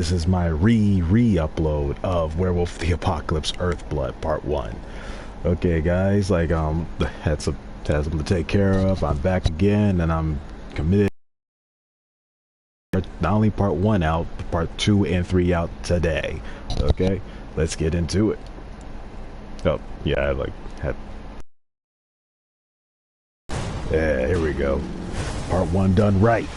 This is my re-upload of Werewolf the Apocalypse Earthblood Part 1. Okay guys, had something to take care of. I'm back again and I'm committed. Not only Part 1 out, but Part 2 and 3 out today. Okay, let's get into it. Oh, yeah, yeah, here we go. Part 1 done right.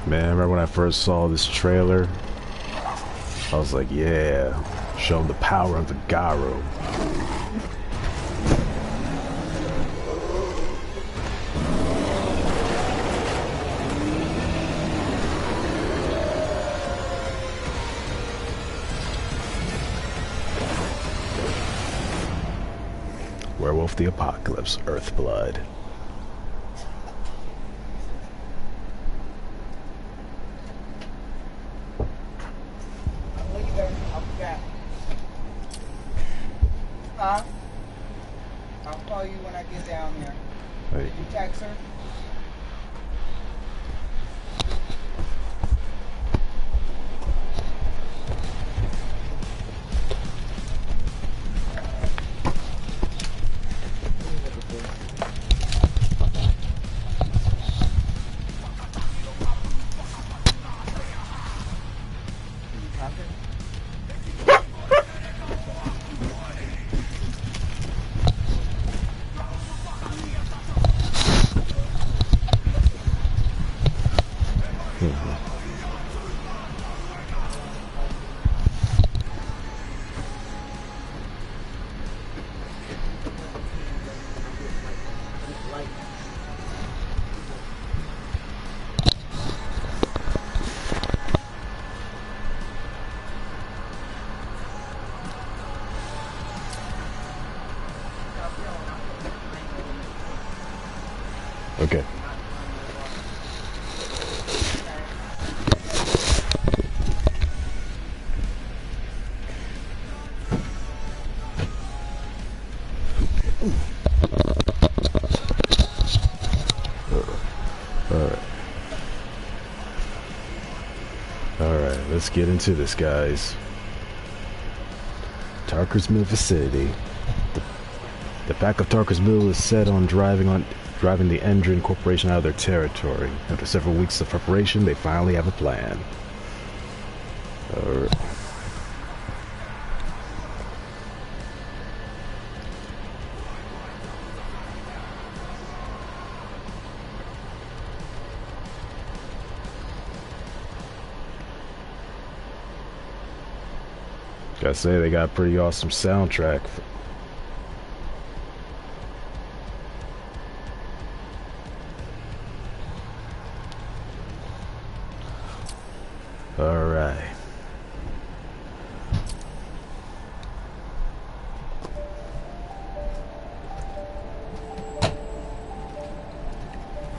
Man, I remember when I first saw this trailer, I was like, yeah, show them the power of the Garo. Werewolf the Apocalypse, Earthblood. I'll call you when I get down there. Hey. Did you text her? Okay. Alright, let's get into this, guys. Tarker's Mill vicinity. The back of Tarker's Mill is set on driving the Endrin Corporation out of their territory. After several weeks of preparation, they finally have a plan. Gotta say, they got a pretty awesome soundtrack. Alright.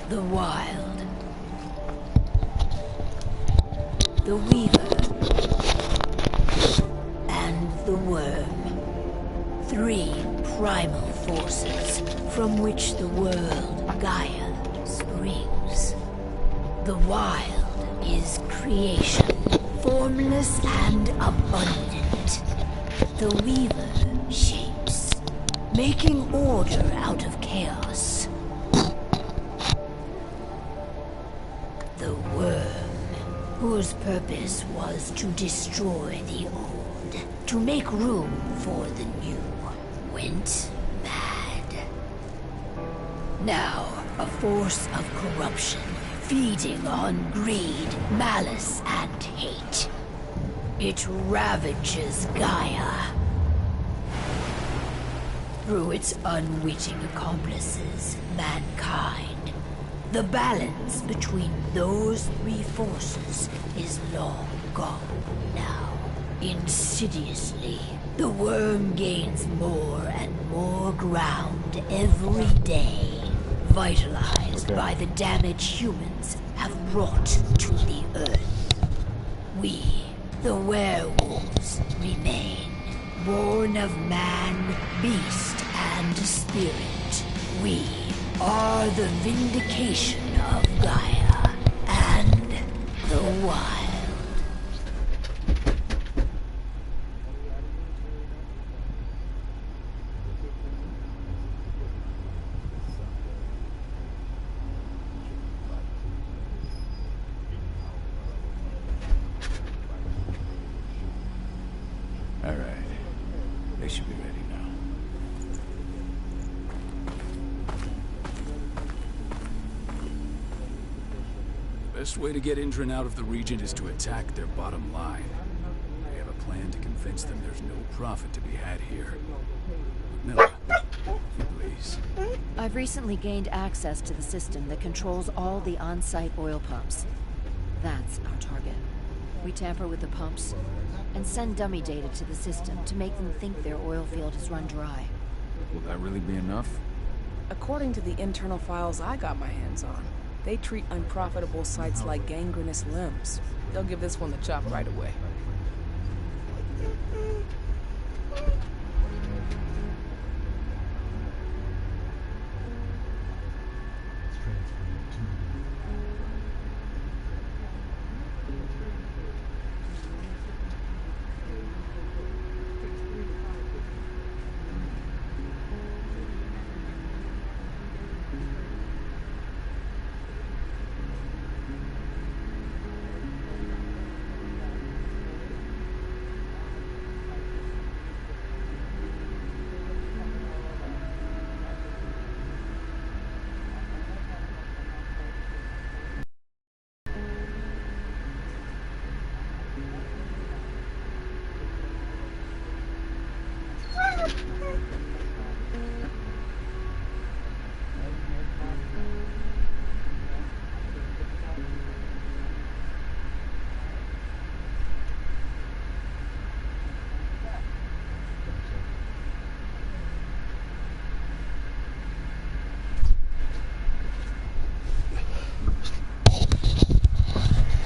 The Wild. The Weaver. And the Worm. 3 primal forces from which the world, Gaia, springs. The Wild is creation, formless and abundant. The Weaver shapes, making order out of chaos. The Worm, whose purpose was to destroy the old, to make room for the new, went mad. Now, a force of corruption, feeding on greed, malice, and hate. It ravages Gaia. Through its unwitting accomplices, mankind. The balance between those 3 forces is long gone now. Insidiously, the Worm gains more and more ground every day, vitalized by the damage humans have brought to the Earth. We, the werewolves, remain, born of man, beast, and spirit. We are the vindication of Gaia and the Wild. All right. They should be ready now. The best way to get Indran out of the region is to attack their bottom line. We have a plan to convince them there's no profit to be had here. Milla, please. I've recently gained access to the system that controls all the on-site oil pumps. That's our target. We tamper with the pumps and send dummy data to the system to make them think their oil field has run dry. Will that really be enough? According to the internal files I got my hands on, they treat unprofitable sites like gangrenous limbs. They'll give this one the chop right away.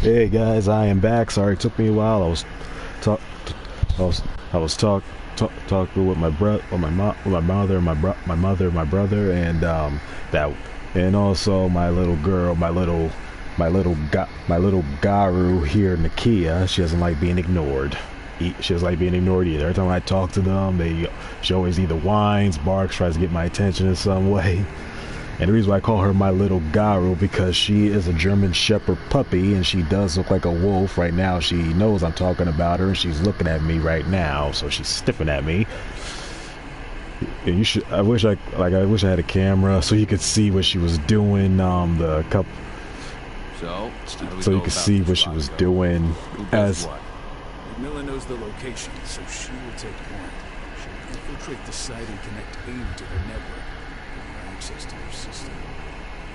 Hey guys, I am back. Sorry it took me a while. I was talking with my brother, my mother, my brother, and and also my little girl, my little Garu here, Nakia. She doesn't like being ignored. She doesn't like being ignored either. Every time I talk to them, she always either whines, barks, tries to get my attention in some way. And the reason why I call her my little Garu, because she is a German Shepherd puppy, and she does look like a wolf. Right now, she knows I'm talking about her, and she's looking at me right now, so she's sniffing at me. And you should. I wish I had a camera so you could see what she was doing. So you could see what she was doing as. Miller knows the location, so she will take point. She'll infiltrate the site and connect AIM to their network, giving access to their system.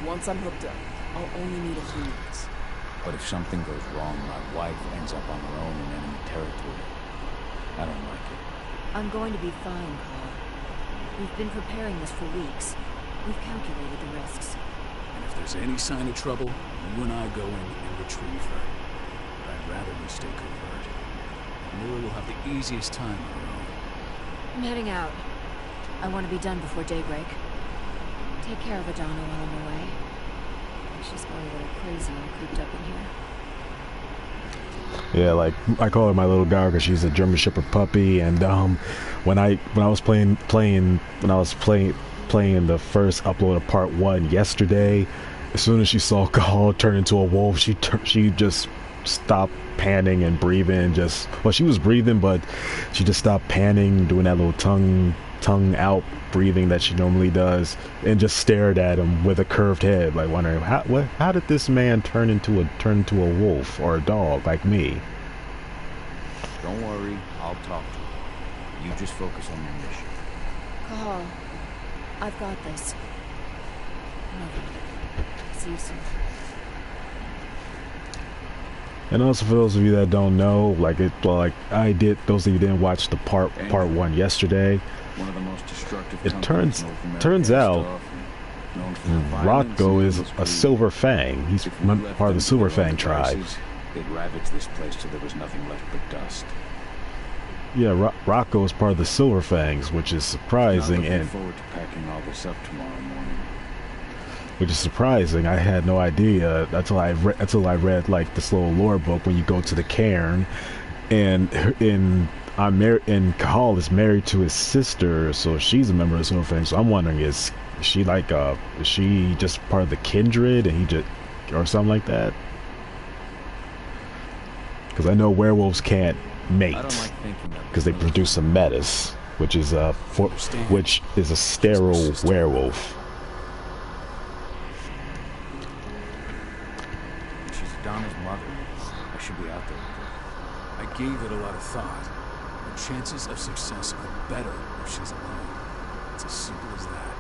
Once I'm hooked up, I'll only need a few minutes. But if something goes wrong, my wife ends up on her own in enemy territory. I don't like it. I'm going to be fine, Paul. We've been preparing this for weeks. We've calculated the risks. And if there's any sign of trouble, you and I go in and retrieve her. But I'd rather we stay covert. Miller will have the easiest time on her own. I'm heading out. I want to be done before daybreak. Take care of Adana while I'm away. She's going a little crazy and cooped up in here. Yeah, like I call her my little dog because she's a German Shepherd puppy. And when I was playing the first upload of part 1 yesterday, as soon as she saw Call turn into a wolf, she just stopped panting and breathing. She was breathing, but she just stopped panting, doing that little tongue out breathing that she normally does, and just stared at him with a curved head, like wondering how did this man turn into a wolf or a dog like me? Don't worry, I'll talk to her. You just focus on your mission. Call. I've got this. Love you. See you soon. And also, for those of you that don't know, I did, those of you who didn't watch the part 1 yesterday, One of the most destructive it turns out Rocco is a Silver Fang. He's part of the Silver Fang tribe. They'd ravage this place till there was nothing left but dust. Yeah, Rocco is part of the Silver Fangs, which is surprising. I'm looking And forward to packing all this up tomorrow morning. which is surprising. I had no idea until I read like this little lore book when you go to the cairn, and Cahal is married to his sister, so she's a member of the Silver Fang. So I'm wondering, is she just part of the kindred, and he just, or something like that? Because I know werewolves can't mate because they produce a metis, which is a sterile werewolf. She's Donna's mother. I should be out there with her. I gave it a lot of thought. The chances of success are better if she's alone. It's as simple as that.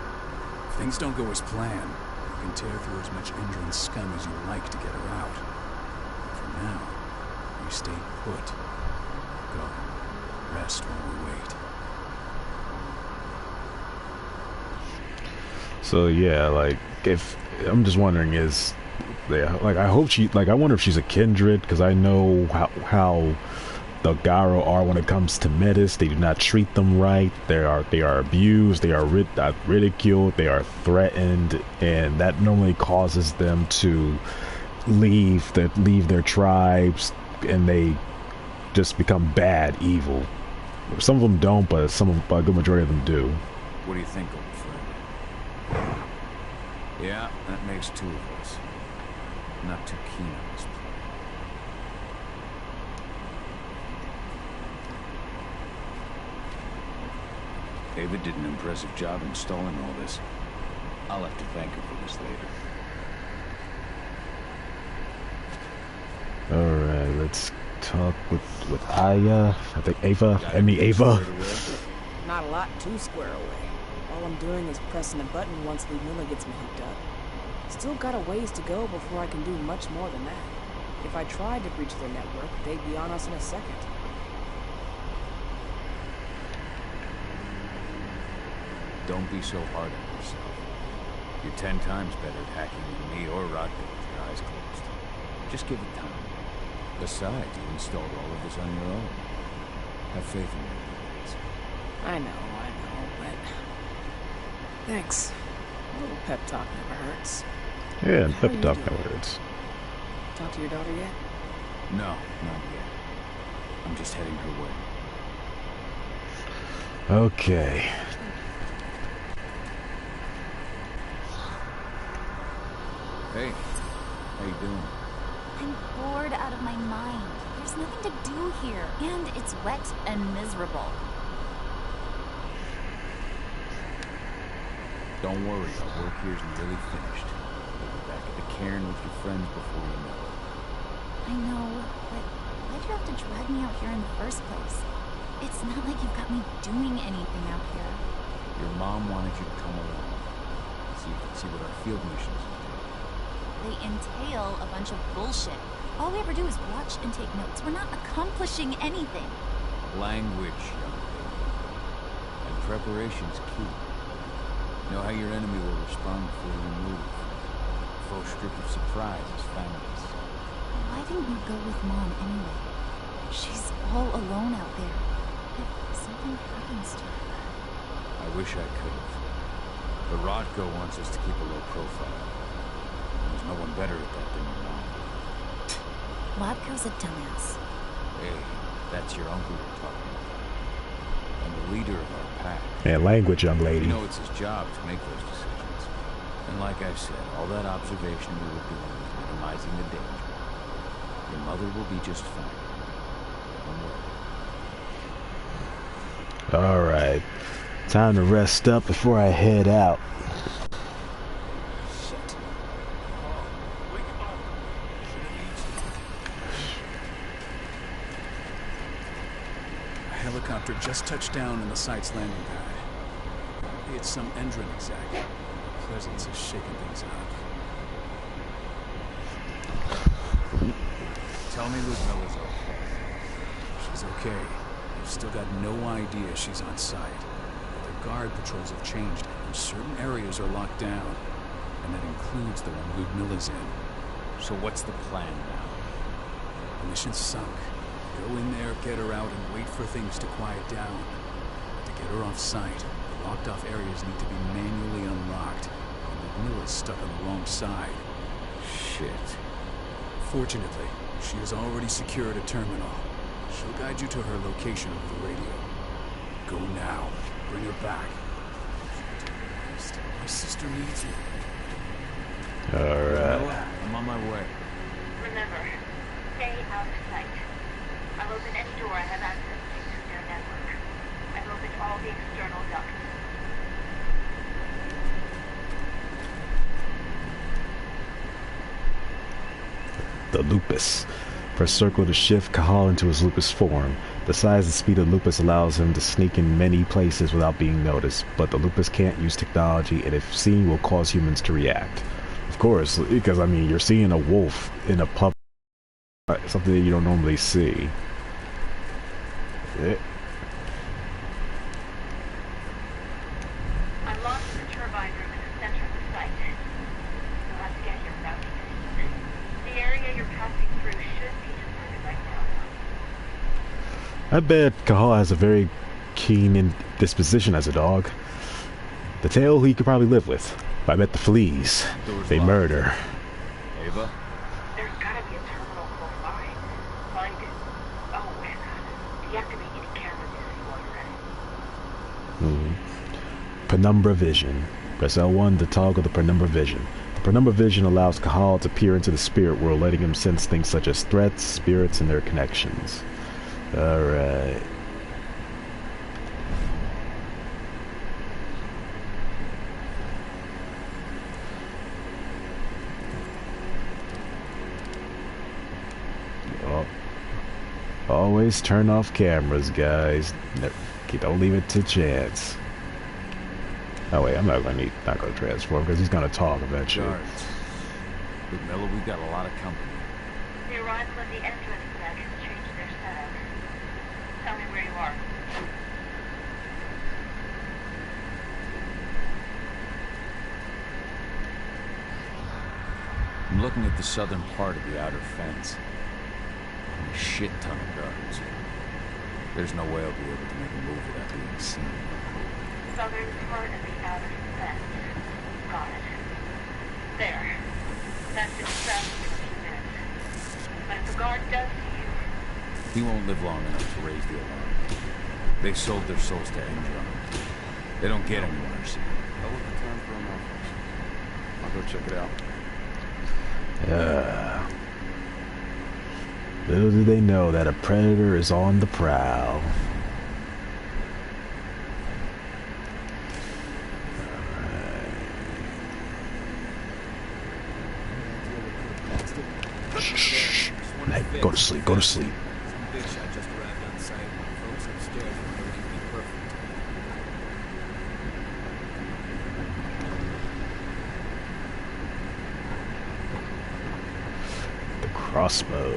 If things don't go as planned, you can tear through as much Endron scum as you like to get her out. For now, we stay put. Go. Rest while we wait. So yeah, like, if I'm just wondering, is I wonder if she's a kindred, because I know how the Garo are when it comes to metis. They do not treat them right. They are abused. They are ridiculed. They are threatened, and that normally causes them to leave their tribes, and they just become bad, evil. Some of them don't, but a good majority of them do. What do you think, old friend? Yeah, that makes two of us. Not too keen on this plan. David did an impressive job installing all this. I'll have to thank her for this later. Alright, let's talk with Aya. I think Ava. Not a lot to square away. All I'm doing is pressing a button once Lee Miller gets me hooked up. Still got a ways to go before I can do much more than that. If I tried to breach their network, they'd be on us in a second. Don't be so hard on yourself. You're 10 times better at hacking than me or Rocco with your eyes closed. Just give it time. Besides, you installed all of this on your own. Have faith in your abilities. I know, but... Thanks. A little pep talk never hurts. Yeah, How pep you talk doing? never hurts. Talk to your daughter yet? No, not yet. I'm just heading her way. Okay. Hey, how you doing? I'm bored out of my mind. There's nothing to do here, and it's wet and miserable. Don't worry, our work here's nearly finished. You'll be back at the cairn with your friends before you know it. I know, but why'd you you have to drag me out here in the first place? It's not like you've got me doing anything out here. Your mom wanted you to come along, so you can see what our field missions entail. They entail a bunch of bullshit. All we ever do is watch and take notes. We're not accomplishing anything. Language, young lady. And preparation's key. Know how your enemy will respond before you move. Faux strip of surprise is fabulous. Why didn't you go with Mom anyway? She's all alone out there. If something happens to her... I wish I could have. But Rodko wants us to keep a low profile. There's no one better at that than your mom. Rodko's a dumbass. Hey, that's your uncle we're talking about. And the leader of our pack. And language, young lady. You know it's his job to make those decisions. And like I said, all that observation we were doing was minimizing the danger. Your mother will be just fine. Don't worry. Alright. Time to rest up before I head out. A helicopter just touched down in the site's landing pad. It's some Endron exec. Presence is shaking things up. Tell me Ludmilla's okay. She's okay. They've still got no idea she's on site. Their guard patrols have changed, and certain areas are locked down. And that includes the one Ludmilla's in. So what's the plan now? The mission's sunk. Go in there, get her out, and wait for things to quiet down. But to get her off site, the locked-off areas need to be manually unlocked. And Ludmilla's stuck on the wrong side. Shit. Fortunately, she has already secured a terminal. She'll guide you to her location over the radio. Go now. Bring her back. My sister needs you. Alright. I'm on my way. Remember, stay out of sight. I'll open any door I have access to through their network. I've opened all the external ducts. The Lupus. Press circle to shift Cahal into his Lupus form. The size and speed of Lupus allows him to sneak in many places without being noticed, but the Lupus can't use technology, and if seen will cause humans to react. Of course, because I mean, you're seeing a wolf in a pub, something that you don't normally see. I'm lost in the turbine room in the center of the site. You'll have to get here without me. The area you're passing through should be deserted right now. I bet Cahal has a very keen disposition as a dog. The tail he could probably live with. If I met the fleas, they murder. Ava? There's gotta be a terminal close by. Find it. Oh, and deactivate any cameras you see while you're at it. Penumbra Vision. Press L1 to toggle the Penumbra Vision. The Penumbra Vision allows Cahal to peer into the spirit world, letting him sense things such as threats, spirits, and their connections. Alright. Always turn off cameras, guys. Don't leave it to chance. Oh wait, I'm not gonna transform because he's gonna talk about you. Guards. Ludmilla, we've got a lot of company. The arrival of the entrance deck has changed their setup. Tell me where you are. I'm looking at the southern part of the outer fence. A shit ton of guards. There's no way I'll be able to make a move without being seen. Southern part of the outer fence. Got it. There. That's extracted in a few minutes. But if the guard does see you... He won't live long enough to raise the alarm. They sold their souls to Endron. They don't get any mercy. I'll look at time for a malfunction. I'll go check it out. Little do they know that a predator is on the prowl. Shh. Hey, go to sleep. Go to sleep. Big shot just arrived on site. Folks upstairs are looking to be perfect. The crossbow.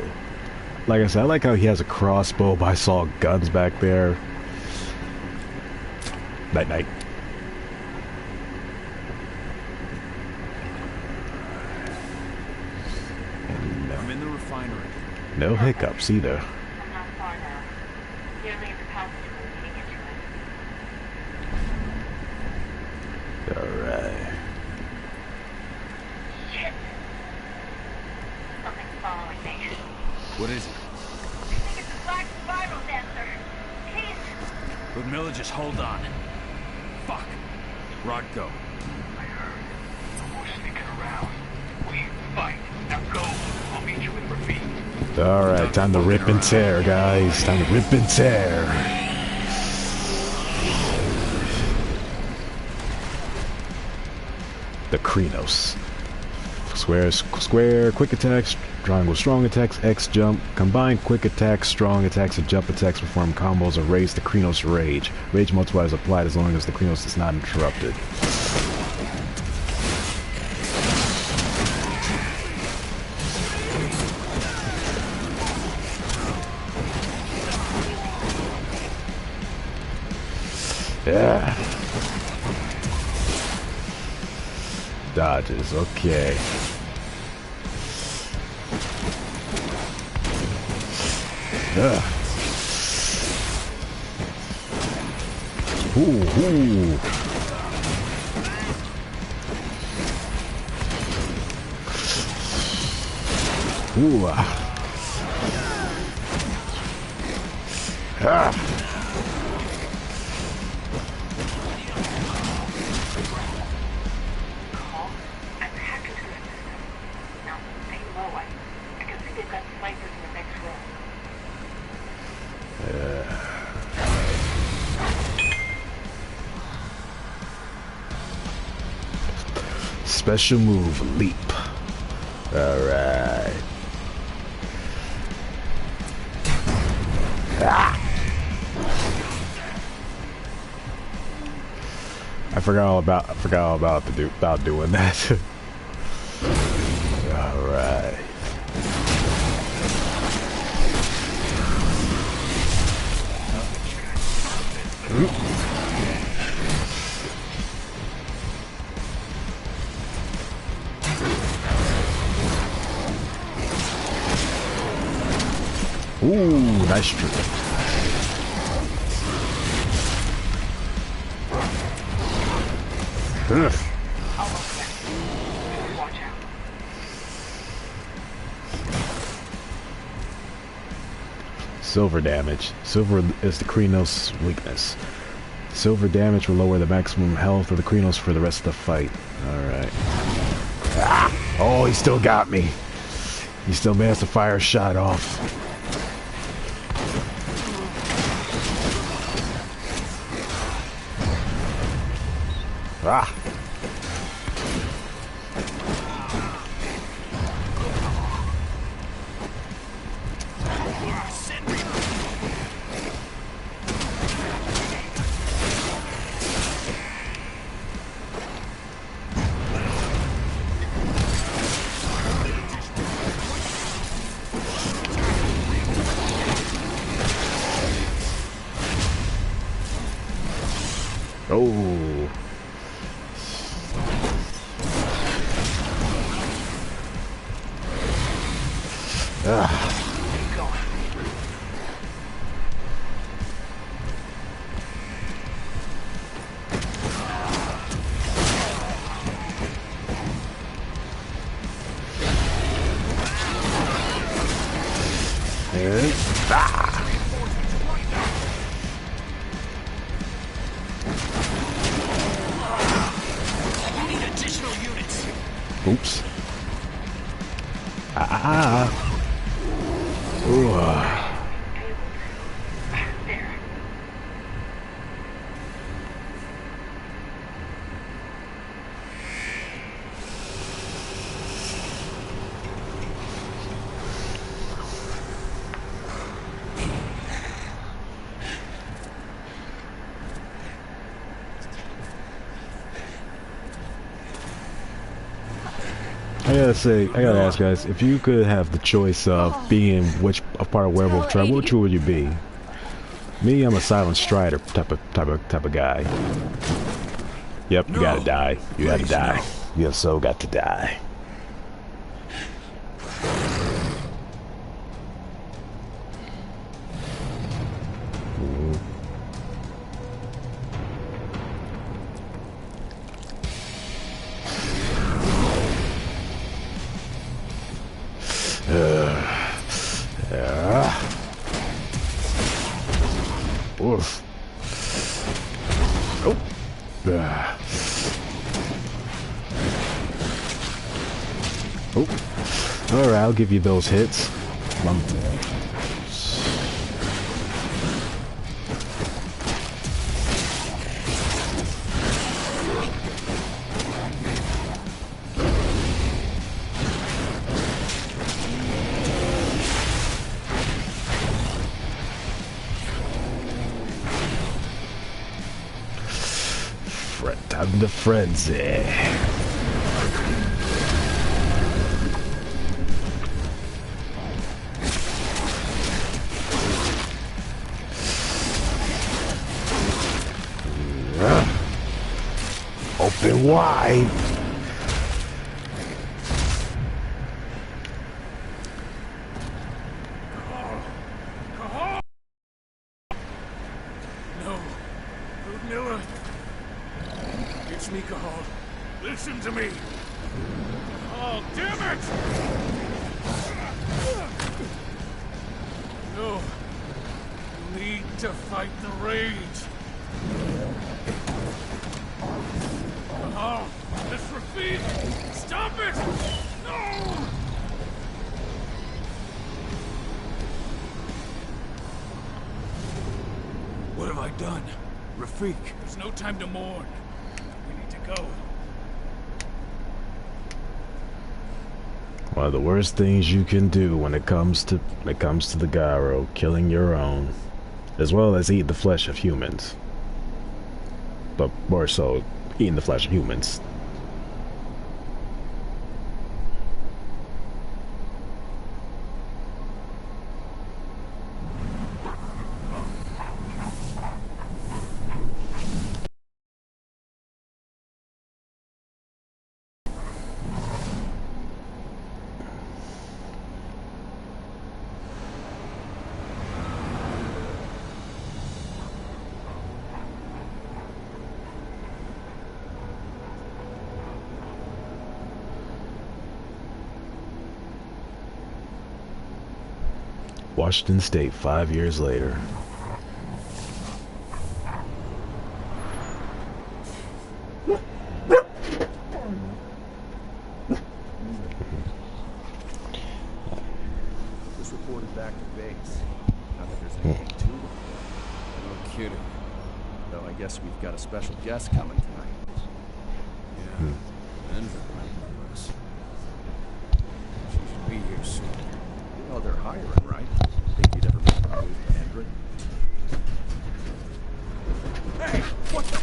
Like I said, I like how he has a crossbow, but I saw guns back there. Night night. I'm in the refinery. No hiccups either. I'm not far now. Nearly in the passageway leading into it. Alright. Shit. Something's following me. What is it? I think it's a black spiral dancer. He's... But Miller, just hold on. Fuck. Rod, go. I heard. No more sneaking around. We fight. Now go. I'll meet you in ravine. Alright, time to rip and tear, guys. Time to rip and tear. The Krenos. Square, quick attacks, triangle, strong attacks, X jump. Combine quick attacks, strong attacks, and jump attacks perform combos or raise the Krenos rage. Rage multiplier is applied as long as the Krenos is not interrupted. Yeah. Dodges, okay. Ugh. Ooh. Ooh. Ah. Special move, leap. Alright. Ah! I forgot all about doing that. Alright. Ooh, nice trick. Silver damage. Silver is the Krenos' weakness. Silver damage will lower the maximum health of the Krenos for the rest of the fight. Alright. Ah! Oh, he still got me. He still managed to fire a shot off. Ah! Oh! Ah. And ah. We need additional units. Oops. Ah. Ooh. I gotta ask guys, if you could have the choice of being which a part of Werewolf tribe, which one would you be? Me, I'm a Silent Strider type of guy. Yep, you gotta die. You gotta die. You have so got to die. Oof. Oh. Oh. Alright, I'll give you those hits. Time to frenzy. Open wide. No. Ludmilla. It's me, Cahal. Listen to me. Oh, damn it! No. You need to fight the rage. Cahal, this Rafik! Stop it! No! What have I done? Rafik. There's no time to mourn. We need to go. One of the worst things you can do when it comes to the gyro, killing your own, as well as eating the flesh of humans. But more so, eating the flesh of humans. Washington State, 5 years later. Just reported back to base. Not that there's anything to it. No kidding. Though I guess we've got a special guest coming tonight. Yeah. And for us. She should be here soon. You know they're hiring, right? Think you'd ever make a move to Hendrick? Hey! What the...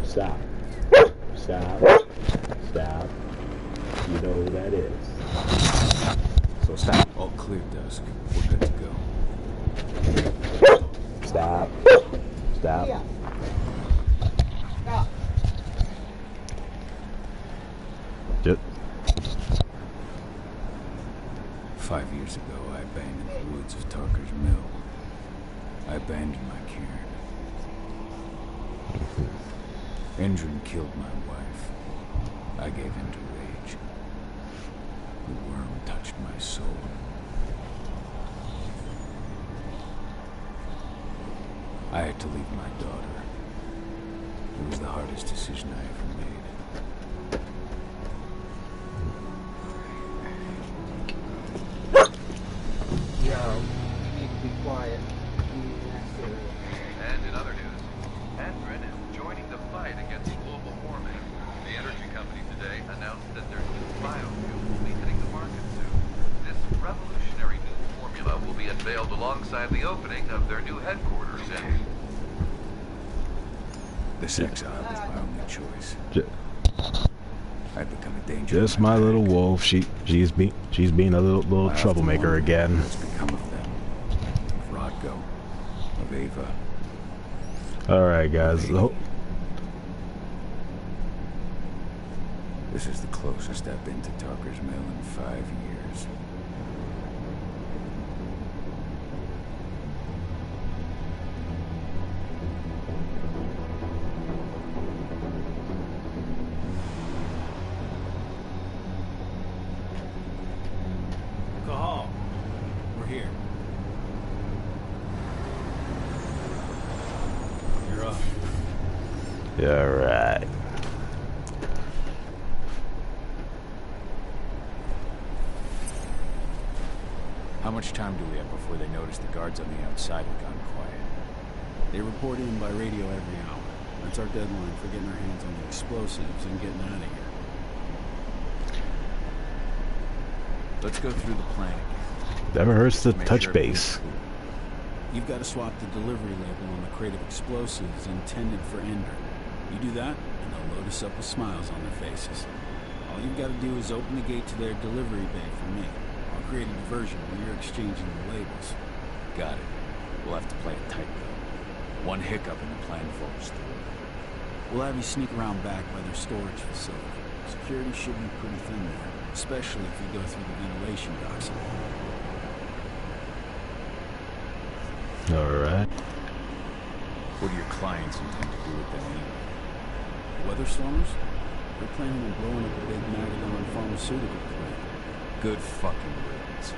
Stop. Stop. Stop. You know who that is. So stop. All clear, Dusk. We're good to go. Stop. Stop. Yeah. Stop. Yep. 5 years ago, I abandoned the woods of Tarker's Mill. I abandoned my cairn. Endrin killed my wife. I gave in to rage. The worm touched my soul. I had to leave my daughter. It was the hardest decision I ever made. Yo, you need to be quiet. And in other news, Endrin is joining the fight against global warming. The energy company today announced that their new biofuel will be hitting the market soon. This sailed alongside the opening of their new headquarters in... This exile was my only choice. I'd become a danger. Just my little wolf. She's being a little troublemaker again. What's become of them? Of Rodko, of Ava. All right, guys. This is the closest I've been to Talker's Mill in 5 years. Cahal, we're here. You're up. Yeah, right. How much time do we have before they notice the guards on the outside have gone quiet? They report in by radio every hour. That's our deadline for getting our hands on the explosives and getting out of here. Let's go through the plan again. Never hurts to Make touch sure base. You've got to swap the delivery label on the crate of explosives intended for Ender. You do that, and they'll load us up with smiles on their faces. All you've got to do is open the gate to their delivery bay for me. I'll create a diversion while you're exchanging the labels. Got it. We'll have to play it tight, though. One hiccup and the plan falls through. We'll have you sneak around back by their storage facility. Security should be pretty thin there, especially if you go through the ventilation ducts. Alright. What do your clients intend to do with them anyway? Weather stormers? They're planning on blowing up a big Magadan pharmaceutical plant. Good fucking riddance.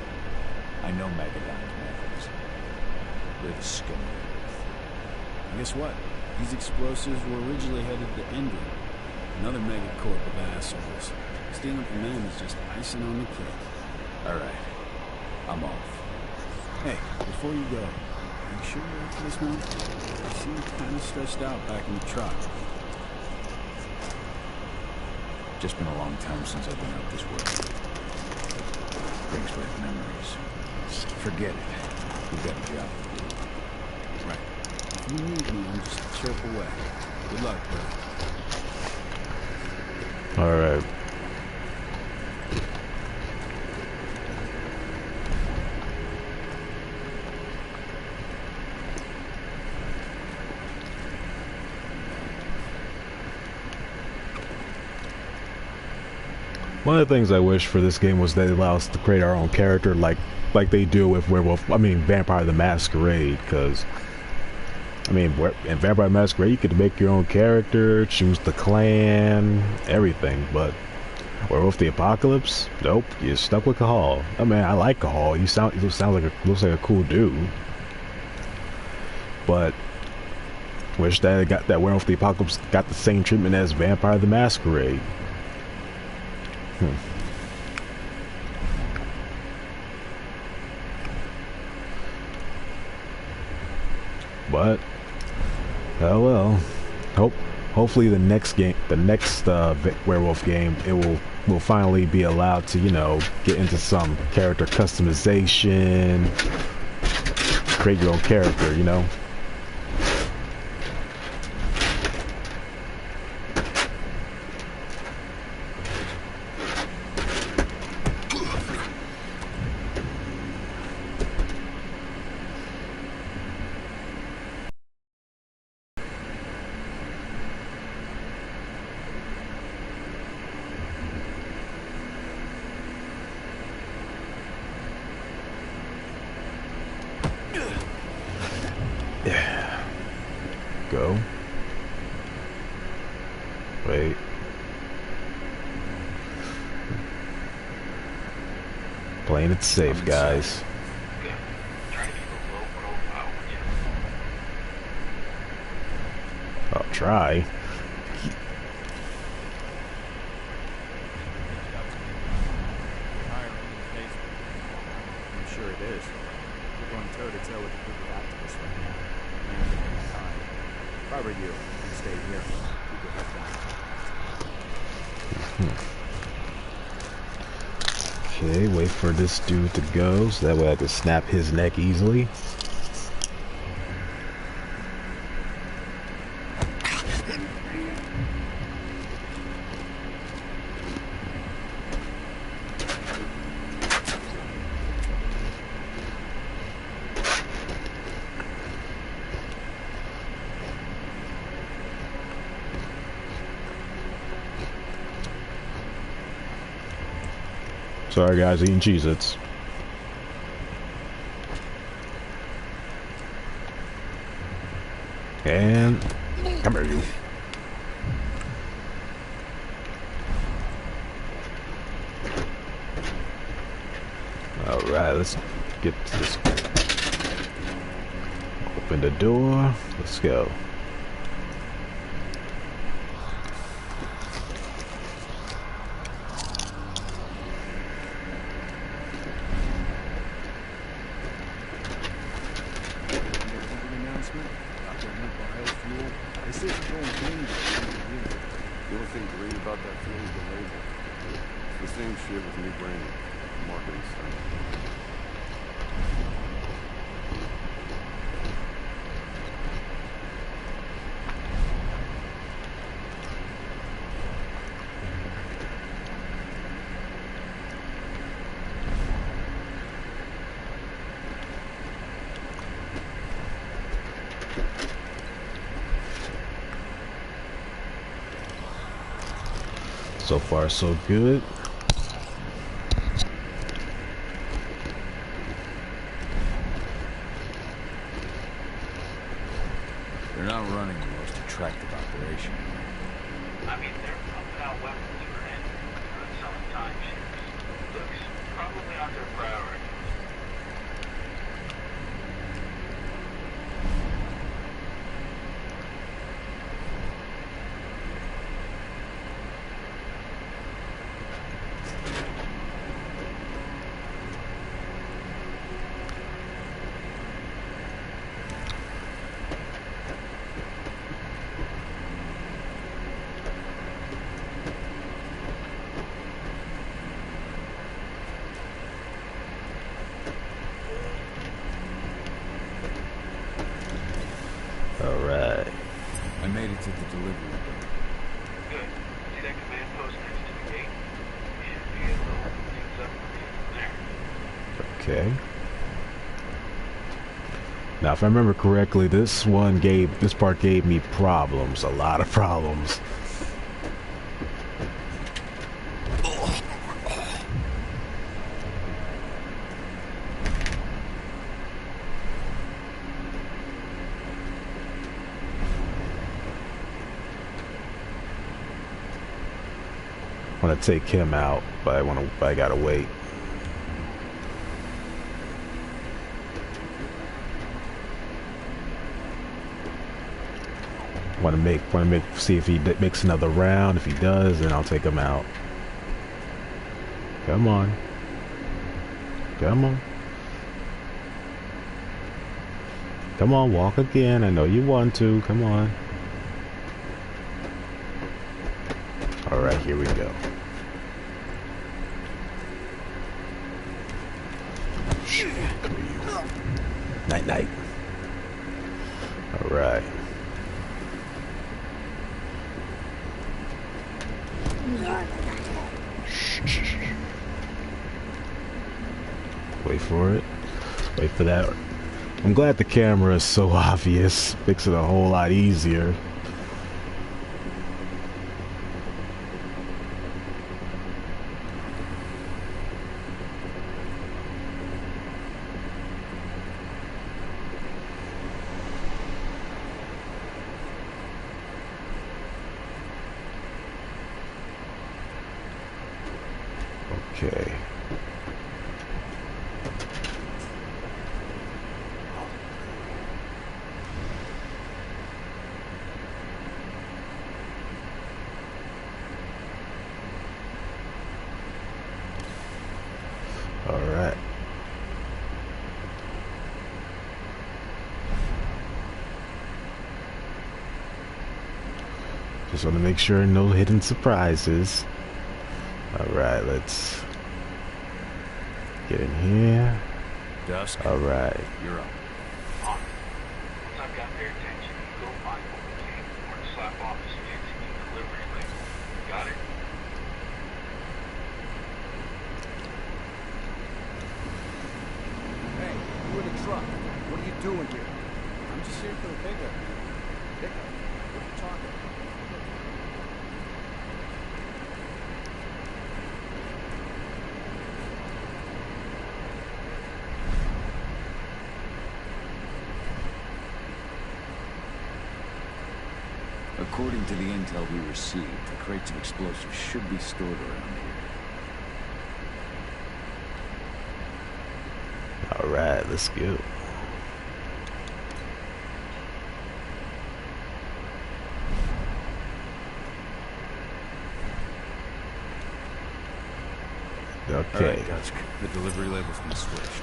I know Magadan's methods. They're the scum of the earth. And guess what? These explosives were originally headed to Ender, another megacorp of assholes. Stealing from them is just icing on the cake. Alright. I'm off. Hey, before you go, are you sure you're after this one? You seem kind of stressed out back in the truck. Just been a long time since I've been out this way. Brings back memories. Forget it. We've got a job to do. Right. If you need me, I'm just chirp away. Good luck, bro. Alright. One of the things I wish for this game was they allow us to create our own character like they do with Vampire the Masquerade, because in Vampire the Masquerade you could make your own character, choose the clan, everything, but Werewolf the Apocalypse, nope, you're stuck with Cahal. I mean, I like Cahal, he looks like a cool dude, but wish that Werewolf the Apocalypse got the same treatment as Vampire the Masquerade. But oh well. Hopefully the next Werewolf game, it will finally be allowed to, you know, get into some character customization, create your own character, you know. Go. Wait. Playing it safe, guys. I'll try. I'm sure it is. We're going toe-to-toe with the group of activists right now. If I were you, I'd stay here. Keep your head down. Okay, wait for this dude to go so that way I can snap his neck easily. Sorry guys, eating Cheez-Its. And come here, you. Alright, let's get this. Open the door. Let's go. So far, so good. They're not running the most attractive operation. I mean, they're pumping out weapons for it. Not selling time ships. Looks probably on their priority. Alright. I made it to the delivery bay. Good. See that command post next to the gate? We should be able to open things up from there. Okay. Now, if I remember correctly, this part gave me problems, a lot of problems. I want to take him out, but I gotta wait. Want to see if he makes another round. If he does, then I'll take him out. Come on. Come on. Come on, walk again. I know you want to. Come on. All right, here we go. Night night. All right. Wait for it. Wait for that. I'm glad the camera is so obvious. Makes it a whole lot easier. Okay. All right. Just want to make sure no hidden surprises. All right, let's Get in here. Dusk. All right. You're up. Once I've got their attention, you go find what we came for and slap off this fancy new delivery label. Got it? Hey, you in the truck. What are you doing here? I'm just here for the pickup. Pickup? What are you talking about? According to the intel we received, the crates of explosives should be stored around here. All right, let's go. Okay. All right, Dusk. The delivery label's been switched.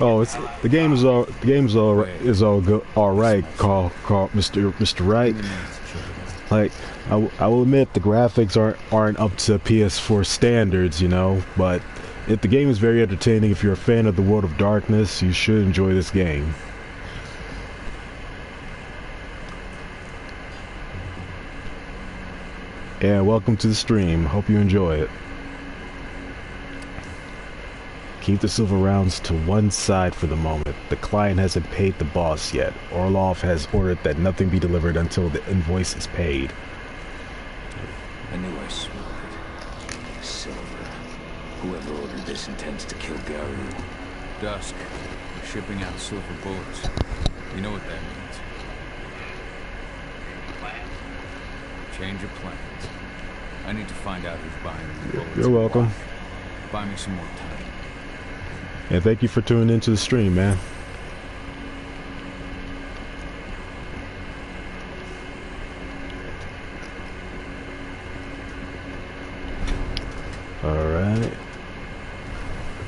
Oh, it's the game is all good. All right, Carl, Mr. Wright. Like, I will admit the graphics aren't up to PS4 standards, you know, but if the game is very entertaining, if you're a fan of the World of Darkness, you should enjoy this game. And welcome to the stream. Hope you enjoy it. Keep the silver rounds to one side for the moment. The client hasn't paid the boss yet. Orlov has ordered that nothing be delivered until the invoice is paid. I knew I smelled it. Silver. Whoever ordered this intends to kill Garu. Dusk. We're shipping out silver bullets. You know what that means. Change of plans. I need to find out who's buying the bullets. You're welcome. Buy me some more time. And thank you for tuning into the stream, man. Alright.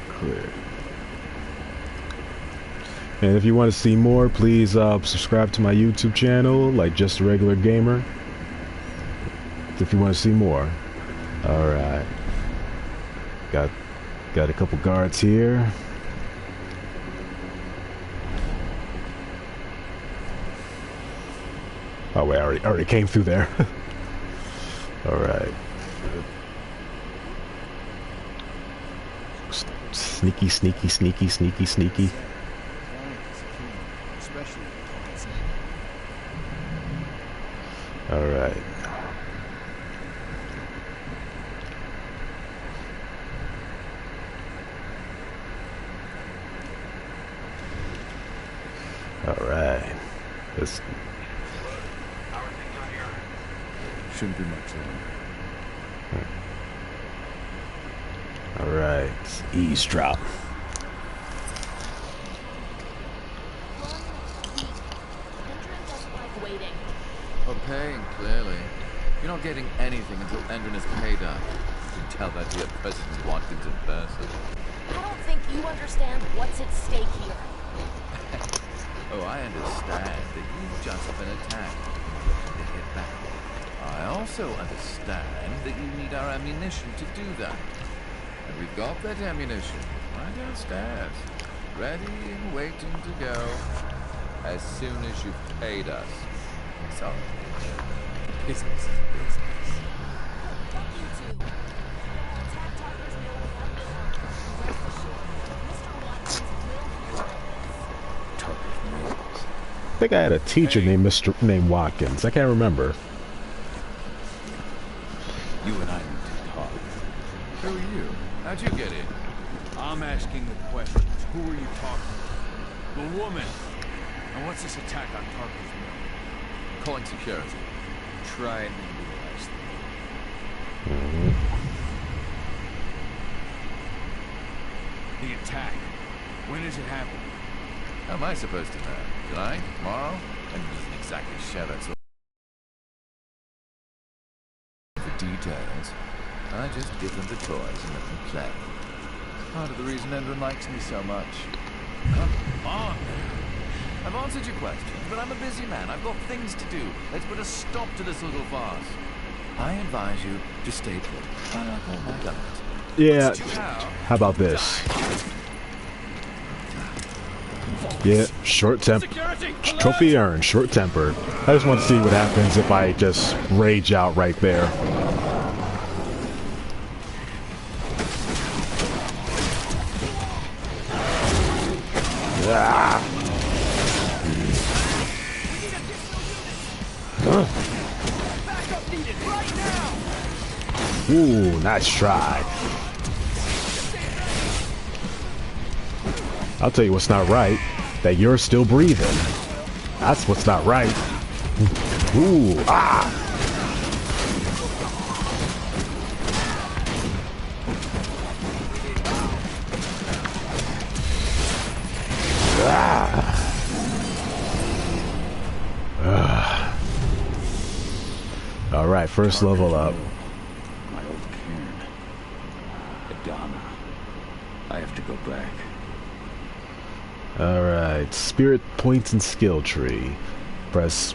Clear. And if you want to see more, please subscribe to my YouTube channel, like Just a Regular Gamer. If you want to see more. Alright. Got a couple guards here. Oh wait, I already came through there. Alright. Sneaky, sneaky, sneaky, sneaky, sneaky. Alright. Alright. Let's... Shouldn't be much longer. Alright. Eavesdrop. Oh, paying, clearly. You're not getting anything until Endrin has paid up. You can tell that here President Watkins in person. I don't think you understand what's at stake here. Oh, I understand that you've just been attacked. Looking to hit back. I also understand that you need our ammunition to do that. And we've got that ammunition right downstairs, ready and waiting to go as soon as you've paid us. Sorry. Business is business. Fuck you two. Attack Talker's building up. Rest assured, Mr. Watkins will hear us. I think I had a teacher named Watkins. I can't remember. You and I need to talk. Who are you? How'd you get in? I'm asking the questions. Who are you talking to? The woman. And what's this attack on Tarker's mill? Calling security. Try and realize Mm-hmm. the attack. When is it happening? How am I supposed to know? Tonight? Tomorrow? And you doesn't exactly share that sort of details. I just give them the toys and let them play. It's part of the reason Endrin likes me so much. Come on. I've answered your questions, but I'm a busy man. I've got things to do. Let's put a stop to this little farce. I advise you to stay put. I'll call my government. Yeah, how about this? Yeah, short temp. Trophy earned, short tempered. I just want to see what happens if I just rage out right there. Ah. Ooh, nice try. I'll tell you what's not right. That you're still breathing. That's what's not right. Ooh, ah. All right, first level up. My old cairn. Adana. I have to go back. All right, spirit points and skill tree. Press.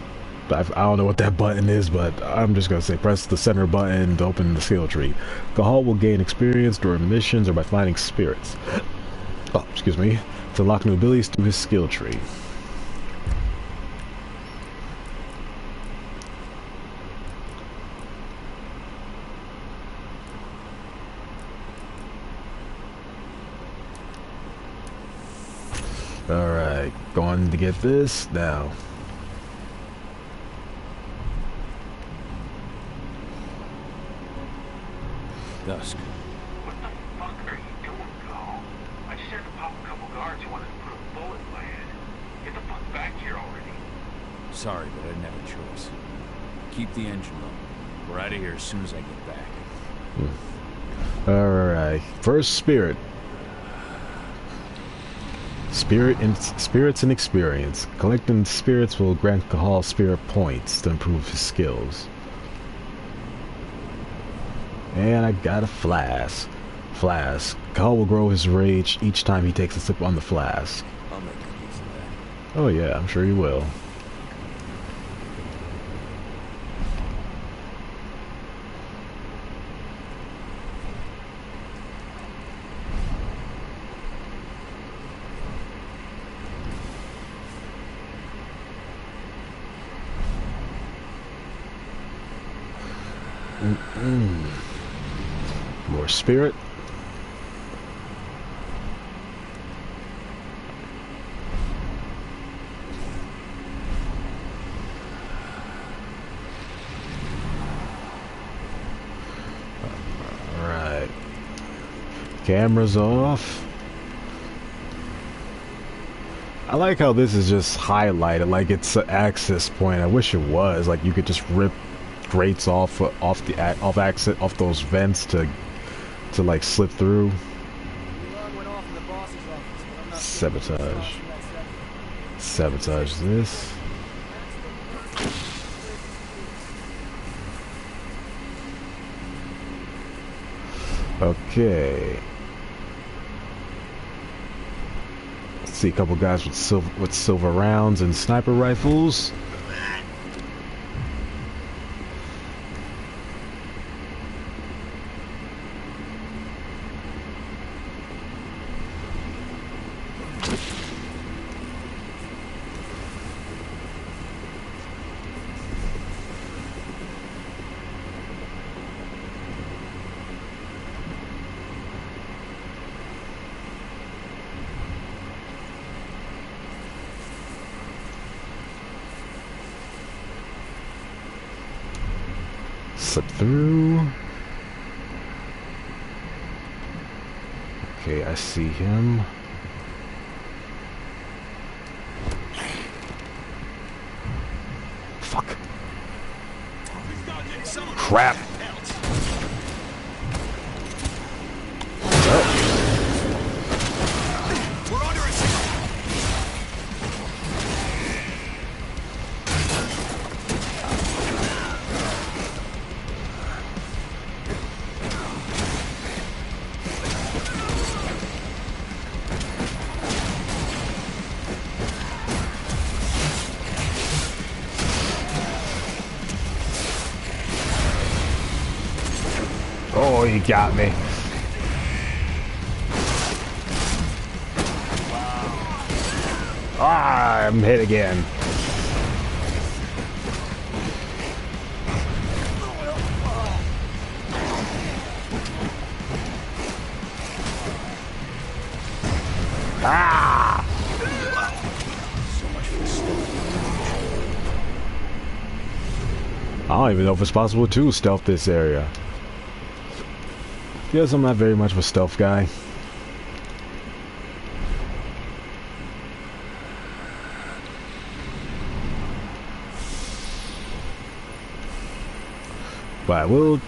I don't know what that button is, but I'm just gonna say press the center button to open the skill tree. Cahal will gain experience during missions or by finding spirits. Oh, excuse me. To unlock new abilities through his skill tree. Alright, going to get this now. Dusk. What the fuck are you doing, Cole? I just had to pop a couple guards who wanted to put a bullet in my head. Get the fuck back here already. Sorry, but I didn't have a choice. Keep the engine running. We're out of here as soon as I get back. Alright, first spirit. Spirits and experience. Collecting spirits will grant Cahal spirit points to improve his skills. And I got a flask. Cahal will grow his rage each time he takes a sip on the flask. I'll make good use of that. Oh yeah, I'm sure he will. More spirit. Alright. Cameras off. I like how this is just highlighted like it's an access point. I wish it was like you could just rip grates off those vents to like slip through. Sabotage this. Okay. Let's see a couple guys with silver rounds and sniper rifles. Slip through. Okay, I see him. Fuck. Crap. Oh, you got me. Ah, I'm hit again. Ah! So much for stealth. I don't even know if it's possible to stealth this area. Because I'm not very much of a stealth guy. But I will.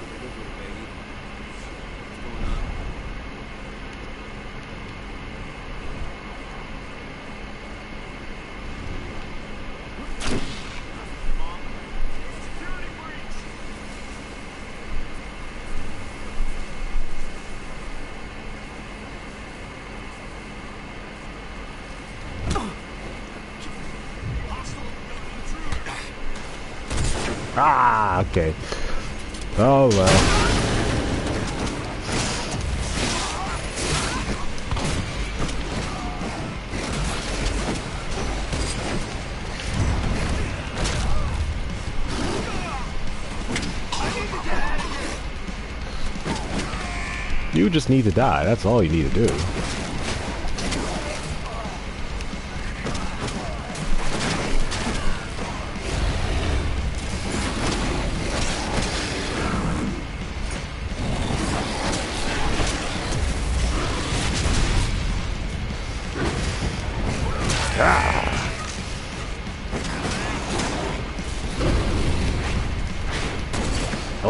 Ah, okay. Oh well. You just need to die. That's all you need to do.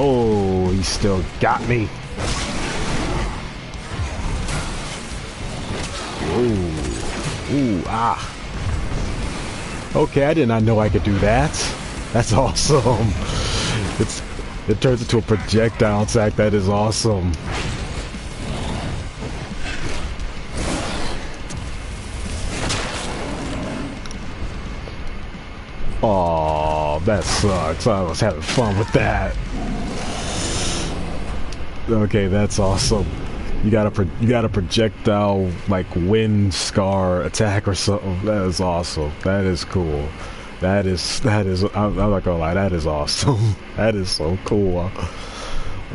Oh, he still got me. Ooh. Ooh, ah. Okay, I did not know I could do that. That's awesome. It turns into a projectile attack. That is awesome. Oh, that sucks. I was having fun with that. Okay, that's awesome. You got a projectile like wind scar attack or something. That is awesome. That is cool. That is. I'm not gonna lie. That is awesome. That is so cool.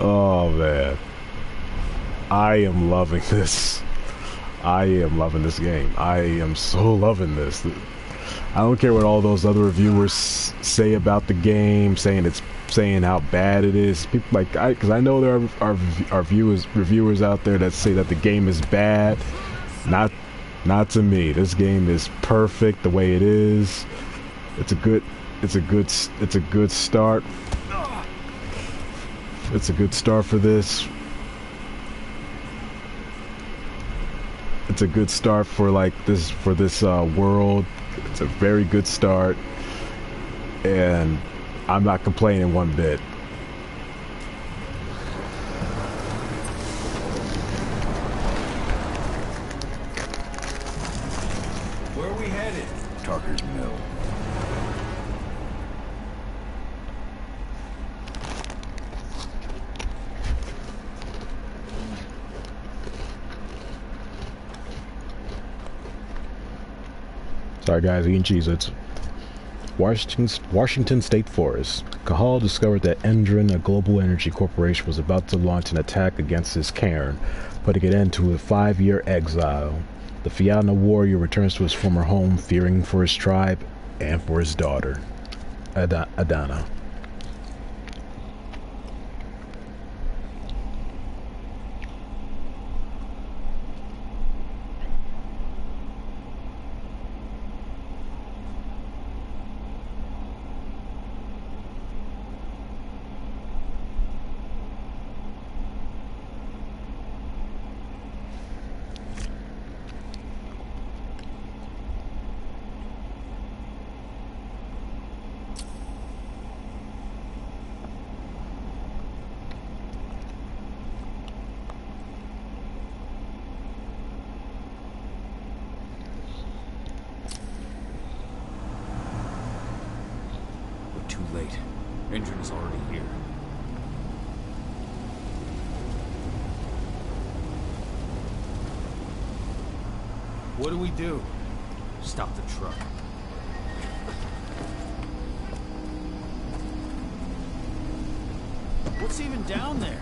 Oh man, I am loving this. I am loving this game. I am so loving this. I don't care what all those other reviewers say about the game, saying how bad it is. People because I know there are reviewers out there that say that the game is bad. Not to me. This game is perfect the way it is. It's a good start. It's a good start for this. It's a good start for this world. It's a very good start, and I'm not complaining one bit. Where are we headed? Tarker's Mill. Sorry guys, eating Cheez-Its. Washington State Forest. Cahal discovered that Endron, a global energy corporation, was about to launch an attack against his cairn, putting an end to a 5-year exile. The Fianna warrior returns to his former home, fearing for his tribe and for his daughter, Adana. Too late. Engine is already here. What do we do? Stop the truck. What's even down there?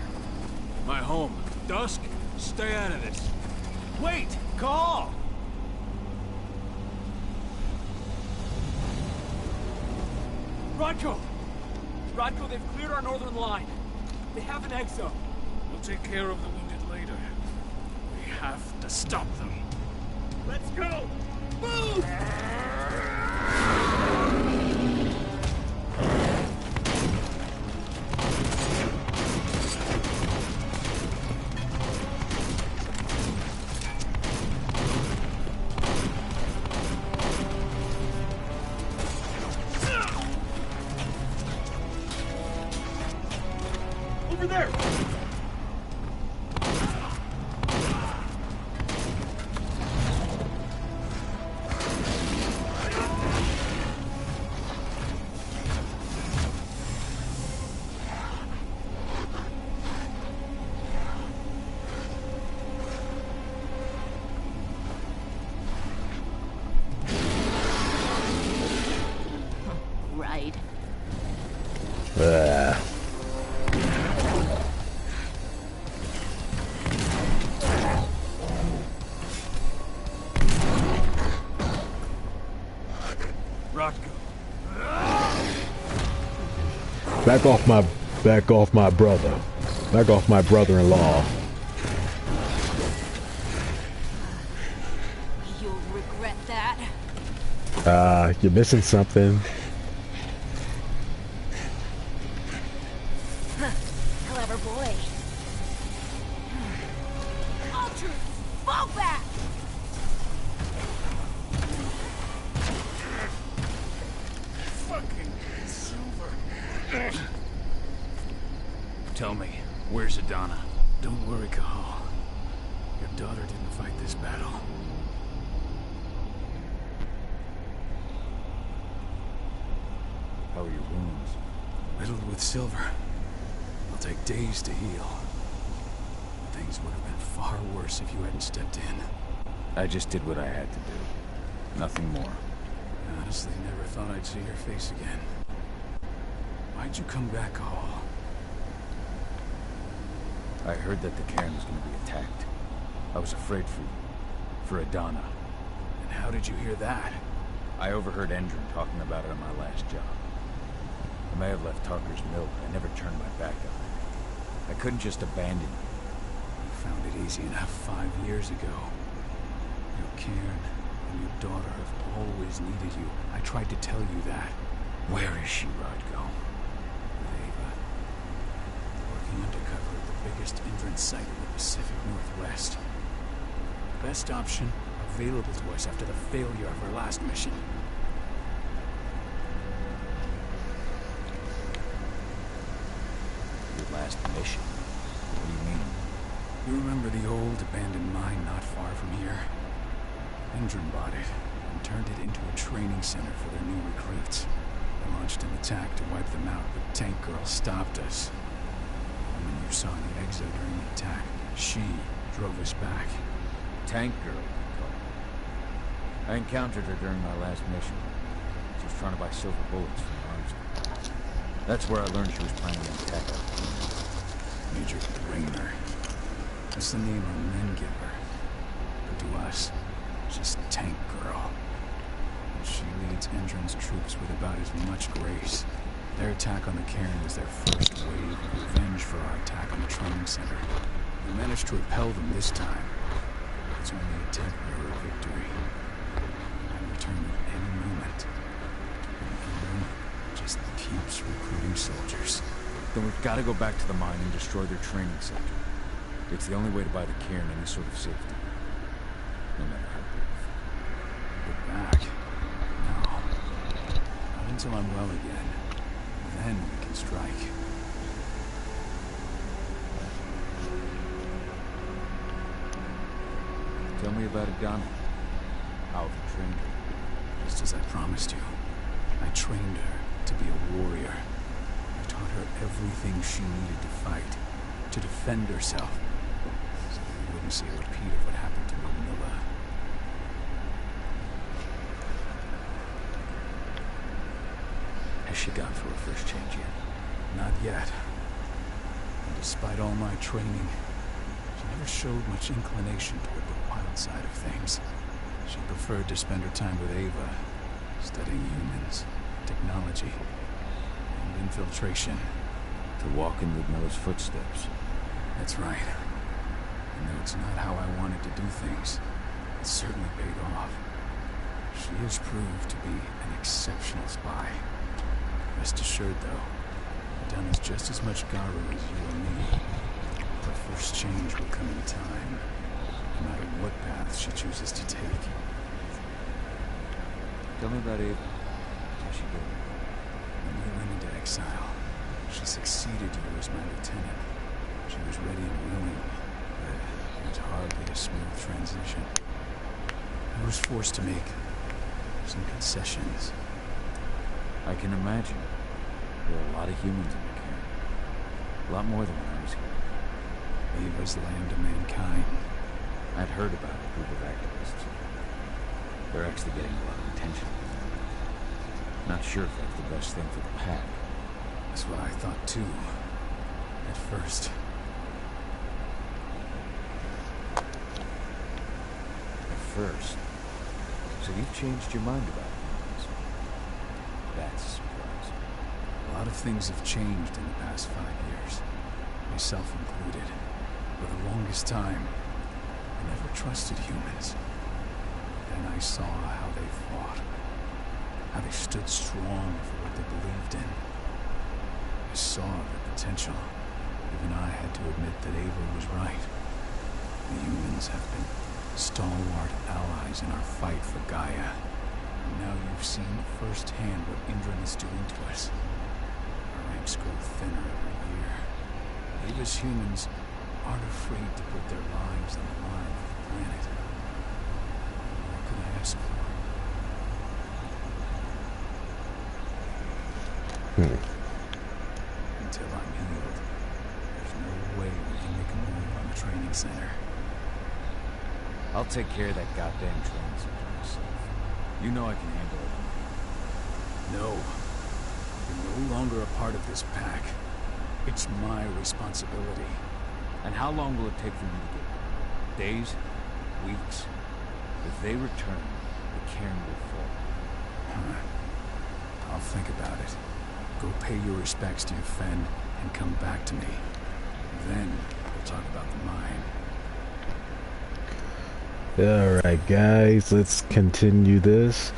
My home. Dusk, stay out of this. Wait! Call! Rodko! Rodko, they've cleared our northern line. They have an exo. We'll take care of the wounded later. We have to stop them. Let's go! Move! Over there! Right. Back off my brother. Back off my brother-in-law. You'll regret that. You're missing something. Clever boy. Ultra, fall back! Fucking Silver. Tell me, where's Adana? Don't worry, Cahal. Your daughter didn't fight this battle. How are your wounds? Riddled with silver. It'll take days to heal. Things would have been far worse if you hadn't stepped in. I just did what I had to do. Nothing more. I honestly never thought I'd see your face again. Why'd you come back, Cahal? I heard that the cairn was going to be attacked. I was afraid for Adana. And how did you hear that? I overheard Endron talking about it on my last job. I may have left Tarker's mill, but I never turned my back on it. I couldn't just abandon you. You found it easy enough 5 years ago. Your cairn and your daughter have always needed you. I tried to tell you that. Where is she, Rodko? With Ava. Working undercover at the biggest Endron site in the Pacific Northwest. The best option available to us after the failure of our last mission. Your last mission? What do you mean? You remember the old abandoned mine not far from here? Endron bought it and turned it into a training center for their new recruits. They launched an attack to wipe them out, but Tank Girl stopped us. And when you saw the exo during the attack, she drove us back. Tank Girl, you call her. I encountered her during my last mission. She was trying to buy silver bullets from arms. That's where I learned she was planning an attack. Major Rayner. That's the name our men give her. But to us, she's Tank Girl. And she leads Endron's troops with about as much grace. Their attack on the cairn was their first wave of revenge for our attack on the training center. We managed to repel them this time. It's only a temporary victory. And return at any moment. And Endron just keeps recruiting soldiers. Then we've got to go back to the mine and destroy their training center. It's the only way to buy the cairn any sort of safety. No matter how brief. Go back? No. Not until I'm well again. Then we can strike. Tell me about Adana. How have you trained her? Just as I promised you. I trained her to be a warrior. I taught her everything she needed to fight. To defend herself. So we wouldn't see a repeat of what happened to Manila. Has she gone for a first change yet? Not yet. And despite all my training, she never showed much inclination toward the wild side of things. She preferred to spend her time with Ava, studying humans, technology, and infiltration. To walk in Ludmilla's footsteps. That's right. And though it's not how I wanted to do things, it certainly paid off. She has proved to be an exceptional spy. Rest assured, though, Madame is just as much Garu as you or me. Her first change will come in time, no matter what path she chooses to take. Tell me about Ava. How's she doing? When we went into exile, she succeeded you as my lieutenant. She was ready and willing, but it was hardly a smooth transition. I was forced to make some concessions. I can imagine. There are a lot of humans in the camp. A lot more than when I was here. Ava's land of mankind. I'd heard about a group of activists. They're actually getting a lot of attention. Not sure if that's the best thing for the pack. That's what I thought too. At first. At first? So you've changed your mind about things. That's surprising. A lot of things have changed in the past 5 years. Myself included. For the longest time, I never trusted humans. Then I saw how they fought. How they stood strong for what they believed in. I saw the potential. Even I had to admit that Ava was right. The humans have been stalwart allies in our fight for Gaia. And now you've seen firsthand what Indran is doing to us. Our ranks grow thinner every year. Ava's humans aren't afraid to put their lives on the line for the planet. What could I ask for? Until I'm healed, there's no way we can make a move on the training center. I'll take care of that goddamn training center myself. You know I can handle it. No. You're no longer a part of this pack. It's my responsibility. And how long will it take for you to get there? Days? Weeks? If they return, the cairn will fall. I'll think about it. Go pay your respects to your friend and come back to me. Then we'll talk about the mine. Alright guys, let's continue this.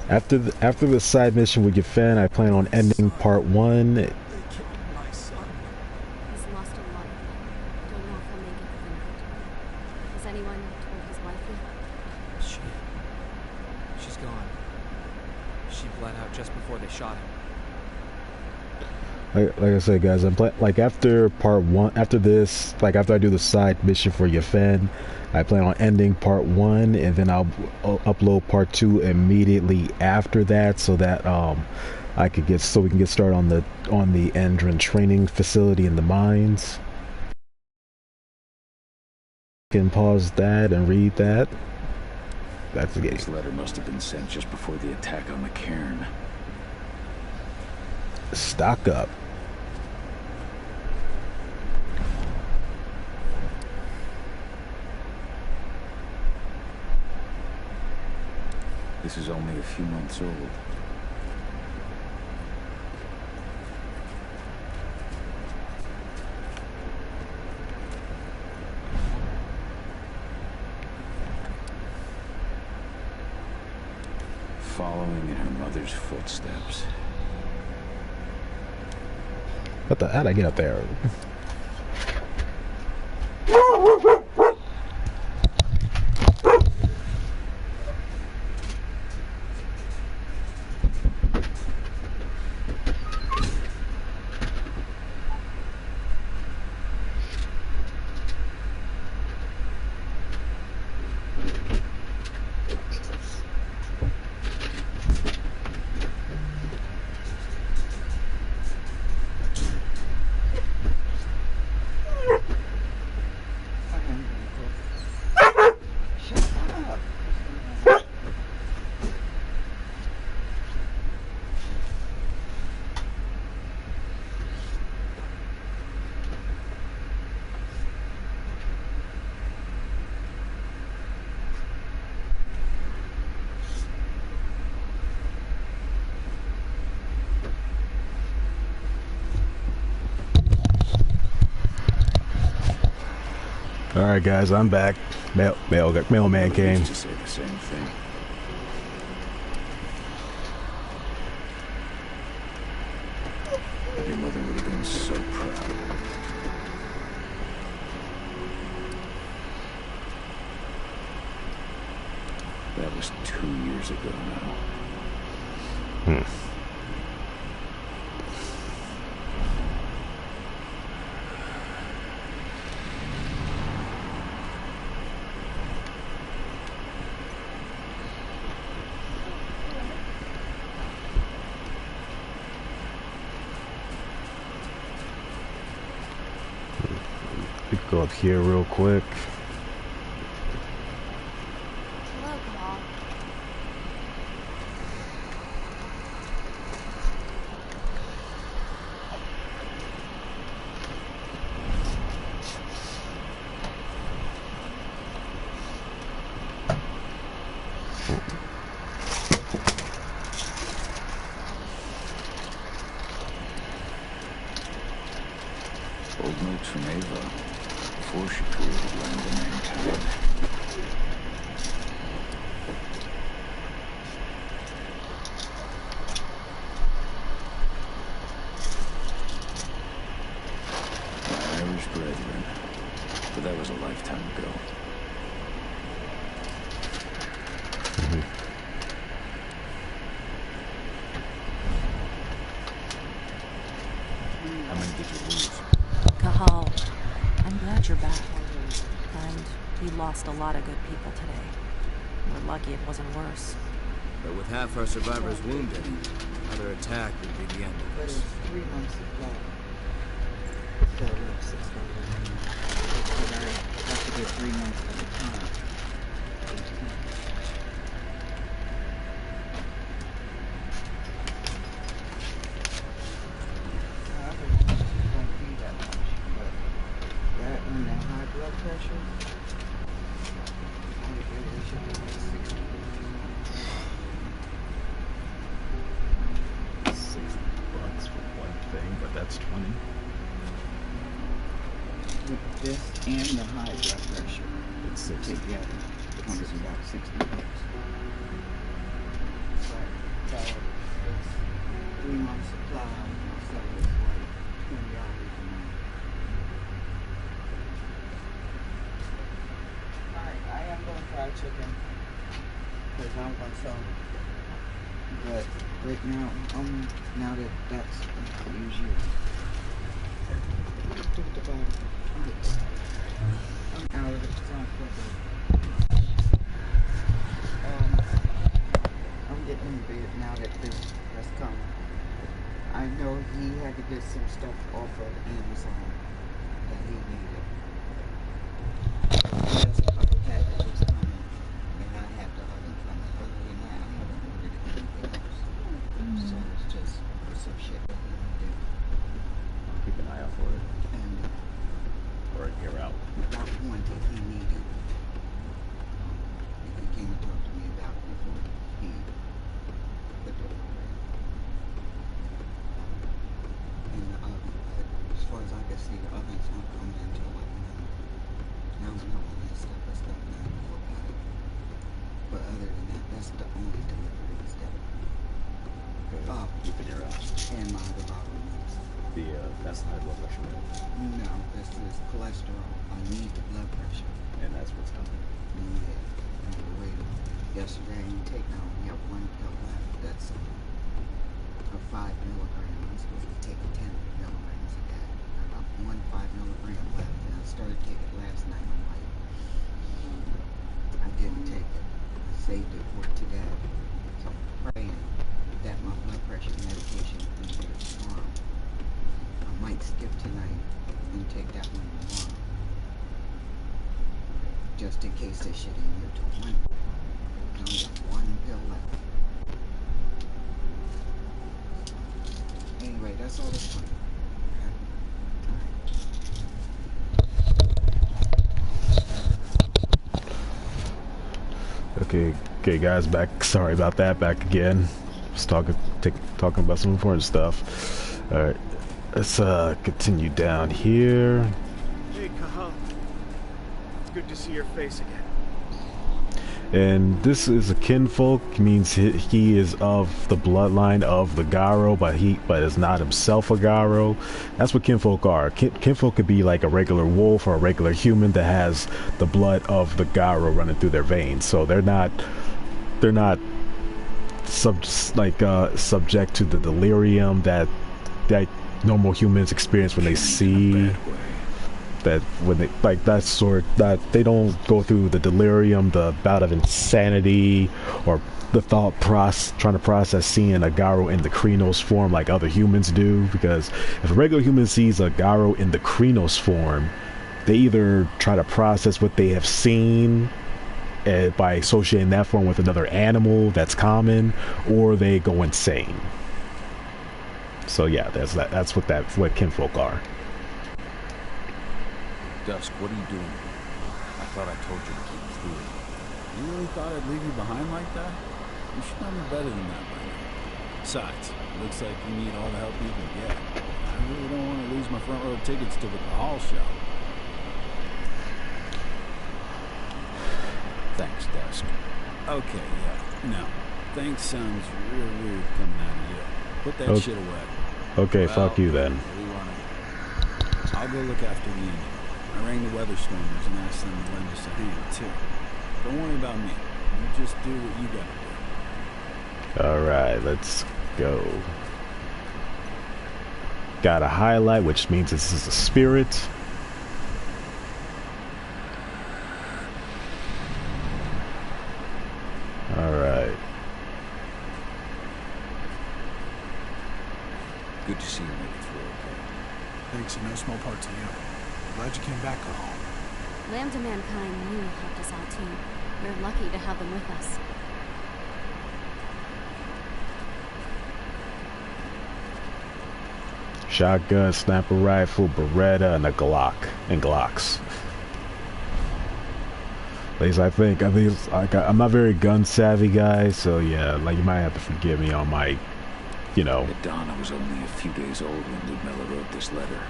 After the side mission with your fan, I plan on ending part 1. He's lost a lot. Don't know if he'll make it through the night. Has anyone told his wife yet? She's gone. She bled out just before they shot him. Like I said, guys, I'm like after part 1, after this, like after I do the side mission for Yafen, I plan on ending part 1, and then I'll upload part 2 immediately after that, so that I could get we can get started on the Endron training facility in the mines. Can pause that and read that. That's the game. This letter must have been sent just before the attack on the cairn. Stock up. This is only a few months old. Following in her mother's footsteps. How'd I get up there? Alright guys, I'm back. Mailman came. To say the same thing. Your mother would have been so proud. That was 2 years ago now. We can go up here real quick. Hello, Kamal. Old notes from Ava, before she created land and mankind. My Irish brethren, but that was a lifetime ago. How many did you lose? Kahal, I'm glad you're back. And we lost a lot of good people today. We're lucky it wasn't worse. But with half our survivors wounded, another attack would be the end of But this. it's 3 months of life. So like 6 months. But I have to get 3 months at a time. Don't be that much, but that and that high blood pressure, it should be like 60. $60 for one thing, but that's 20. With this and the high blood pressure, It's 60. together, it comes to about $60. So it's 3 months supply, so it's like $20 a month. I am gonna fry chicken, because I want some. But right now, now that that's usual. Look at the bottom. I'm out of it. It's on quickly. I'm getting in bed now that this has come. I know he had to get some stuff off of Amazon that he needed. He has a couple packages coming, and I have the oven from it. Other than that, I haven't ordered anything else. So it's just some shit that he needed. I'll keep an eye out for it. And Or you're out. about one that he needed. He came and talked to me about it before he put the order in. In the oven, but as far as I can see, the oven's not coming until like noon. Now I'm knowing that stuff is stuff now I know about it. But other than that, that's the only deliveries that Keep an ear out. and my other vitamins. That's the high blood pressure, right? No, this is cholesterol. I need the blood pressure. And that's what's coming. Yeah, and we're waiting. Yesterday I didn't take now. We have 1 pill left. That's a 5 milligram. I'm supposed to be taking 10 milligrams a day. I got 1 5 milligram left, and I started taking it last night. I'm like, I didn't take it. I saved it for today. So I'm praying that my blood pressure medication can be here tomorrow. I might skip tonight and take that one tomorrow. Just in case this shit ain't here till Monday. I only got 1 pill left. Anyway, that's all this one. Okay, guys, back. Sorry about that. Back again. Just talking about some important stuff. All right, let's continue down here. Hey, Kahal. Good to see your face again. And this is a kinfolk, means he is of the bloodline of the Garo, but is not himself a Garo. That's what kinfolk are. Kinfolk could be like a regular wolf or a regular human that has the blood of the Garo running through their veins. So they're not subject to the delirium that normal humans experience when they see. That when they that they don't go through the delirium, the bout of insanity, or the thought process trying to process seeing a Garo in the Krynos form like other humans do. Because if a regular human sees a Garo in the Krynos form, they either try to process what they have seen by associating that form with another animal that's common, or they go insane. So yeah, that's what kinfolk are. Dusk, what are you doing? I thought I told you to keep clear. You really thought I'd leave you behind like that? You should know me better than that by now. Besides, looks like you need all the help you can get. I really don't want to lose my front row tickets to the Cahal show. Thanks, Dusk. Okay, yeah. No. Thanks sounds real weird coming out of you. Put that shit away. Okay, fuck you then. I'll go look after the engine. I rang the weather stormers and asked them to lend us a hand, too. Don't worry about me. You just do what you gotta do. Alright, let's go. Got a highlight, which means this is a spirit. Alright. Good to see you make it through, okay? Thanks in no small part to you. Glad you came back home. Lambda Mankind knew helped us out too. We're lucky to have them with us. Shotgun, sniper rifle, Beretta, and a Glock. And Glocks. At least I think I'm not very gun savvy, guys, so yeah, like you might have to forgive me on my, you know. Donna was only a few days old when Ludmilla wrote this letter.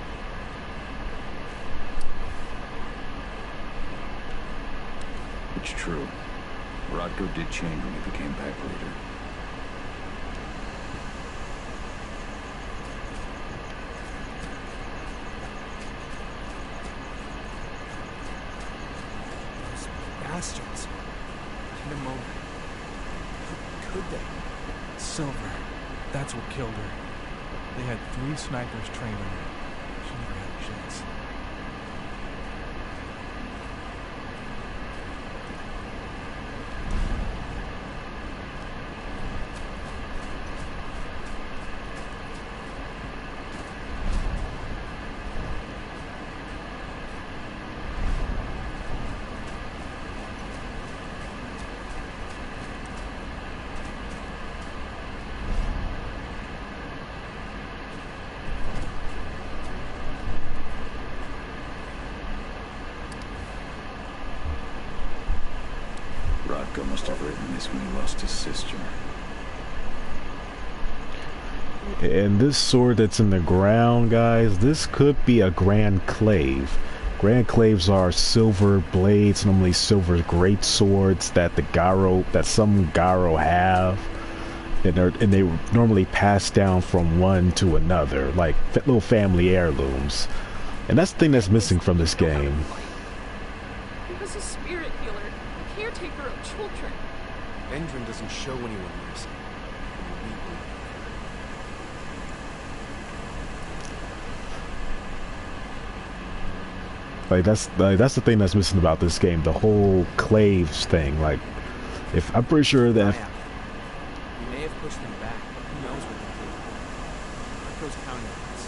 It's true. Rodko did change when he became pack leader. Those bastards. In a moment. How could they? Silver. That's what killed her. They had 3 snipers training her. She never had a chance. Rodko must have written this when he lost his sister. And this sword that's in the ground, guys, this could be a Grand Clave. Grand Claves are silver blades, normally silver great swords that some Garo have. And they normally pass down from one to another, like little family heirlooms. And that's the thing that's missing from this game. He was a spirit healer, a caretaker of children. Endrin doesn't show anyone mercy. Like that's the thing that's missing about this game, the whole Claves thing. Like, if I'm pretty sure that We may have pushed them back, but who knows what they did. Marco's counting on us.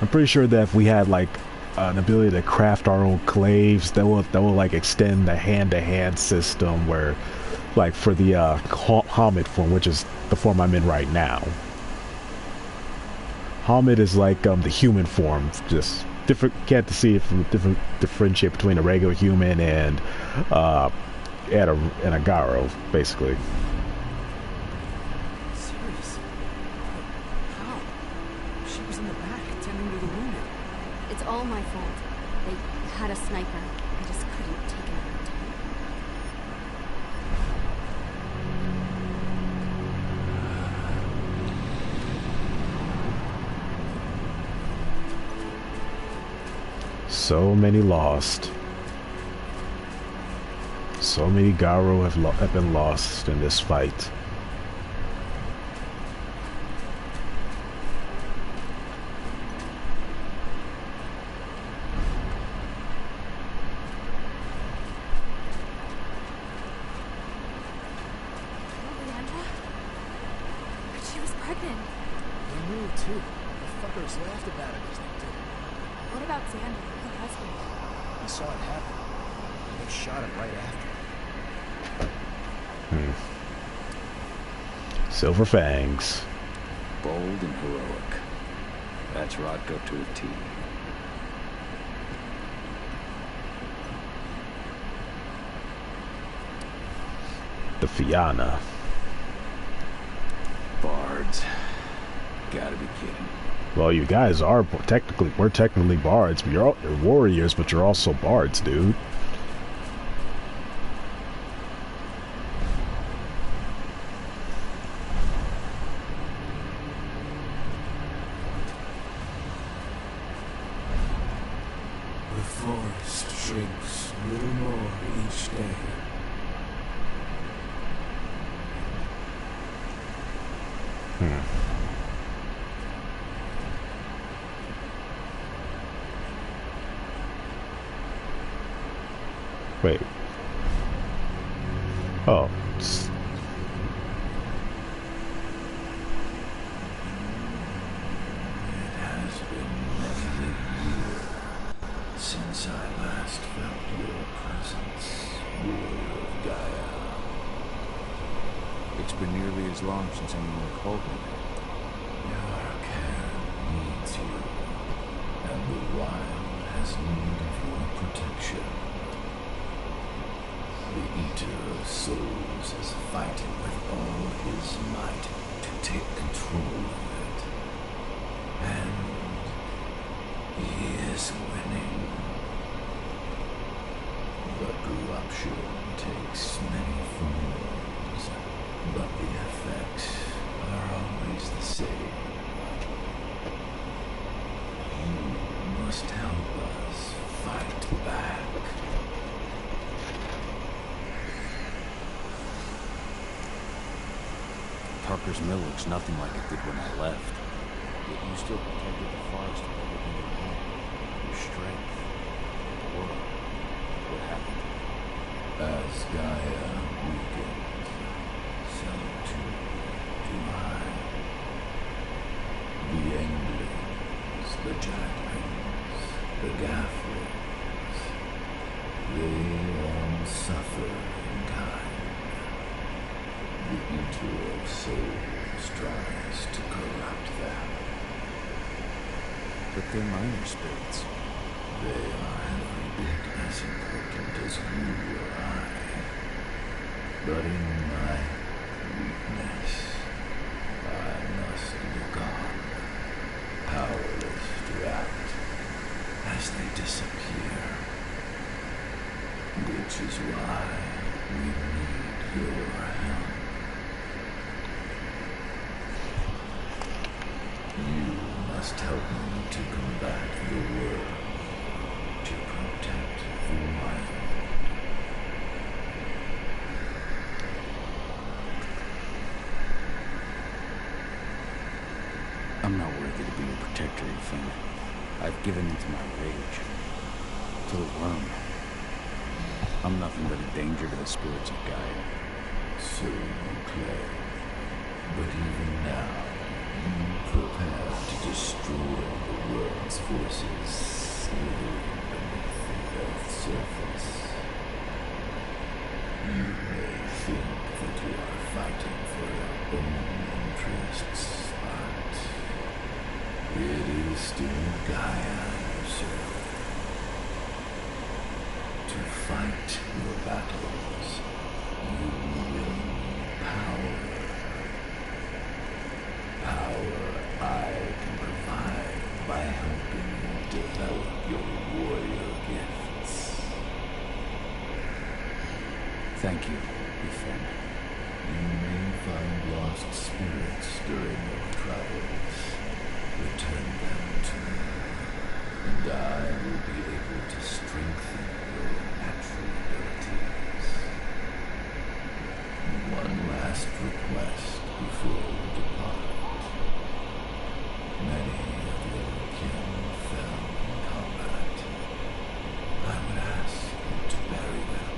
I'm pretty sure that if we had like an ability to craft our own claves, that will like extend the hand-to-hand system where, like for the Hamid form, which is the form I'm in right now. Hamid is like the human form, just different. Can't see it from differentiate between a regular human and a Garo, basically. Serious? How? She was in the back attending to the wounded. It's all my fault. They had a sniper. So many lost. So many Garo have been lost in this fight. She was pregnant. They knew too. The fuckers laughed about it as they did it. What about Xander, her husband? He saw it happen. They shot him right after. Silver Fangs. Bold and heroic. That's Rodko to a T. The Fianna. Bards. Gotta be kidding. Well, you guys are technically, we're technically bards. You're warriors, but you're also bards, dude. The forest shrinks a little more each day. Wait. Oh. It has been many a year since I last felt your presence, warrior of Gaia. It's been nearly as long since anyone called me. Your care needs you, and the wild has need of your protection. The Eater of Souls is fighting with all his might to take control of it. And he is winning. The corruption takes many forms, but the effects are always the same. You must help us fight back. Parker's Mill looks nothing like it did when I left. Yet you still protected the forest with everything you had. Your strength. The world. What happened? As Gaia weakens, so too do I. The Endlings, the Jacklings, the Gafflings, they all suffer in kind. The Eater of Souls tries to corrupt them. But they're minor spirits. They are every bit as important as you or I. But in my weakness, I must look on, powerless to act as they disappear. Which is why we need your help. You must help me to combat the world, to protect the wild. I'm not worthy to be your protector, Ethan. I've given into my rage. To the worm. I'm nothing but a danger to the spirits of Gaia. So you claim. But even now, you prepare to destroy the world's forces slithering beneath the Earth's surface. You may think that you are fighting for your own interests, but it is still Gaia you serve. To fight your battles, you will need power. Power I can provide by helping you develop your warrior gifts. Thank you, Ethan. You may find lost spirits during your travels. Return them to me, and and I will be able to strengthen your natural abilities. One last request before you depart. Many of your kin fell in combat. I would ask you to bury them.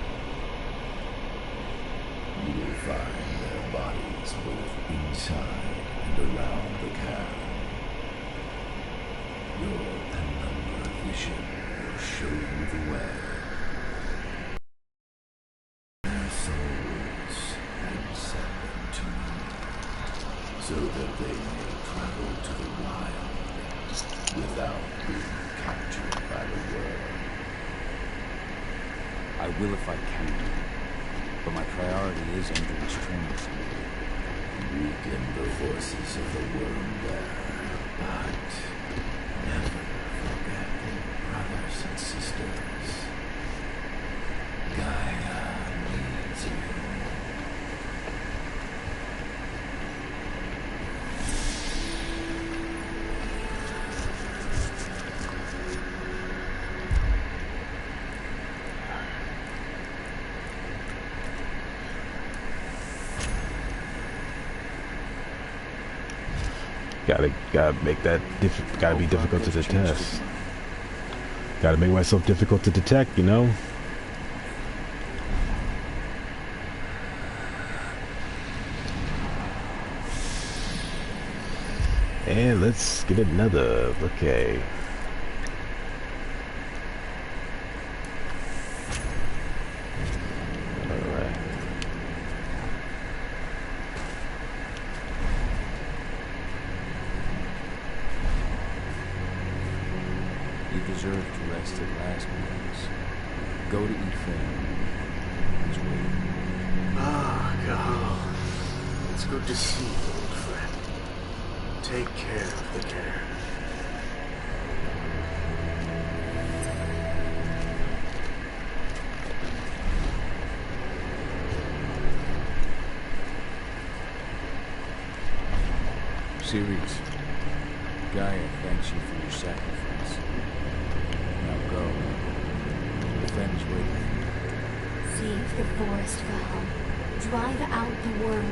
You will find their bodies both inside and around the cairn. Your penumbra vision will show you the way. Their souls and send them to you, so that they may travel to the wild without being captured by the world. I will if I can, but my priority is Andrew's training center. Weaken the forces of the world there, but never forget brothers and sisters. Gaia needs you. Gotta make that gotta be difficult to detect. Gotta make myself difficult to detect, you know? And let's get another, okay. Alright. You deserve to rest at last, boys. Go to Ethan. He's waiting. Ah, Cahal. It's good to see you, old friend. Take care of the cairn. Series. Gaia thanks you for your sacrifice. Now go. The friend's waiting. Save the forest, Val. Drive out the worm.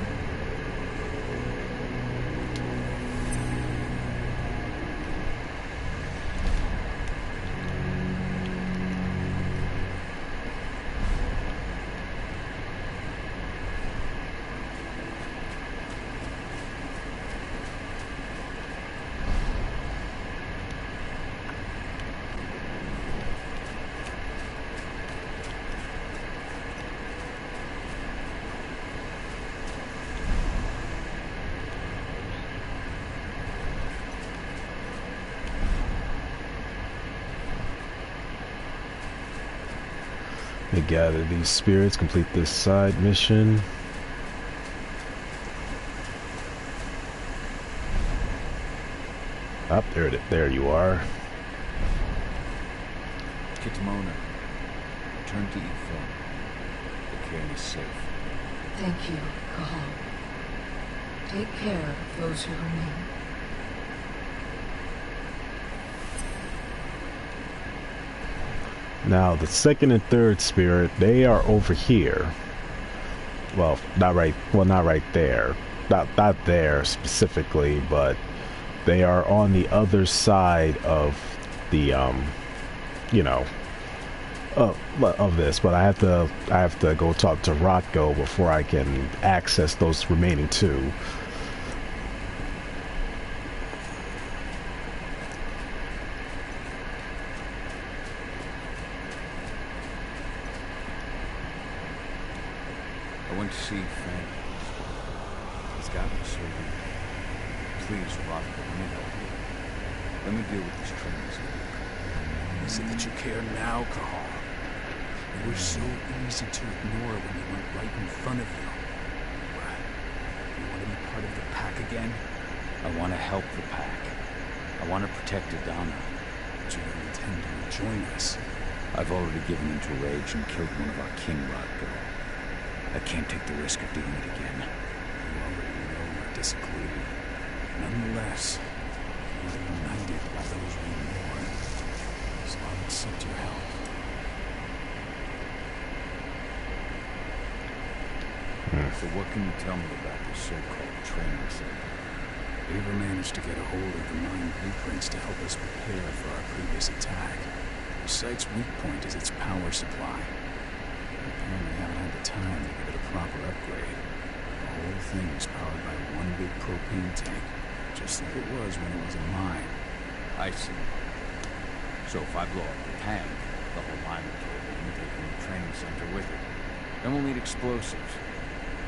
They gather these spirits, complete this side mission. Up there, there you are. Kitamona, return to Ethan. The cairn is safe. Thank you, Cahal. Take care of those who remain. Now, the second and third spirit, they are over here. Well, not right there. Not there specifically, but they are on the other side of the, you know, of this. But I have to go talk to Rocco before I can access those remaining two. I went to see Frank. He's got me serving. Please, Rocco, let me help you. Let me deal with these trains. Is it that you care now, Cahal? You were so easy to ignore when they went right in front of you. What? You want to be part of the pack again? I want to help the pack. I want to protect Adana. But you don't intend to rejoin us. I've already given in to rage and killed one of our kin, Rocco. I can't take the risk of doing it again. You already know or disagree. Nonetheless, we are united by those we mourn. accept your help. So what can you tell me about this so-called training center? Ava managed to get a hold of the mine blueprints to help us prepare for our previous attack. The site's weak point is its power supply. We apparently haven't had the time to give it a proper upgrade. The whole thing is powered by one big propane tank, just like it was when it was a mine. I see. So if I blow up the tank, the whole mine will kill and taking the training center with it. Then we'll need explosives.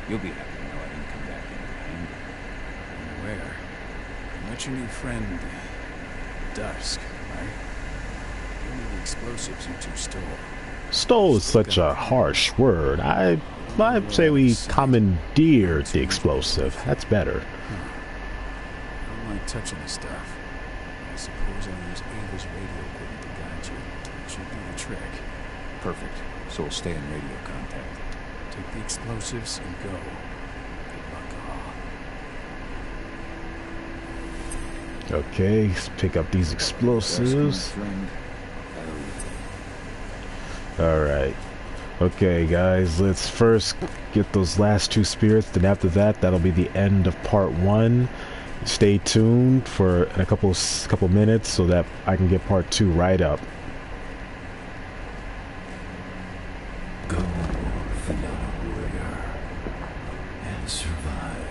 You'll be happy to know I didn't come back empty-handed. I'm aware. You met your new friend, Dusk, right? Give me the explosives you two stole. Stole is such a harsh word. I'd say we commandeered the explosive. That's better. I don't like touching the stuff. I suppose I'll use Ava's radio equipment to guide you. It should do the trick. Perfect. So we'll stay in radio contact. Take the explosives and go. Good luck, all. Okay, let's pick up these explosives. Alright. Okay, guys, let's first get those last two spirits, then after that, that'll be the end of part 1. Stay tuned for a couple minutes so that I can get part 2 right up. Go, Vanilla Warrior, and survive.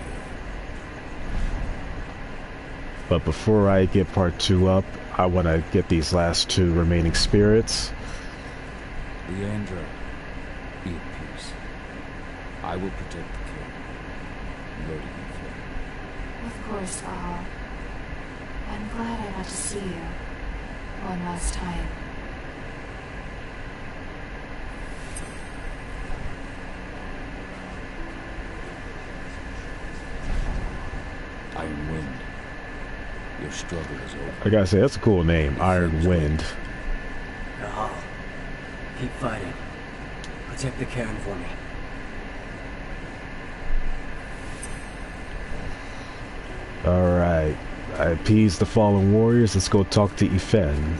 But before I get part 2 up, I want to get these last 2 remaining spirits. Leandra, be at peace. I will protect the king. Loading and flame. Of course, Val. I'm glad I got to see you. One last time. Iron Wind. Your struggle is over. I gotta say, that's a cool name, Iron Wind. Nahal, keep fighting. Protect the cairn for me. Alright, I appeased the fallen warriors. Let's go talk to Ifen.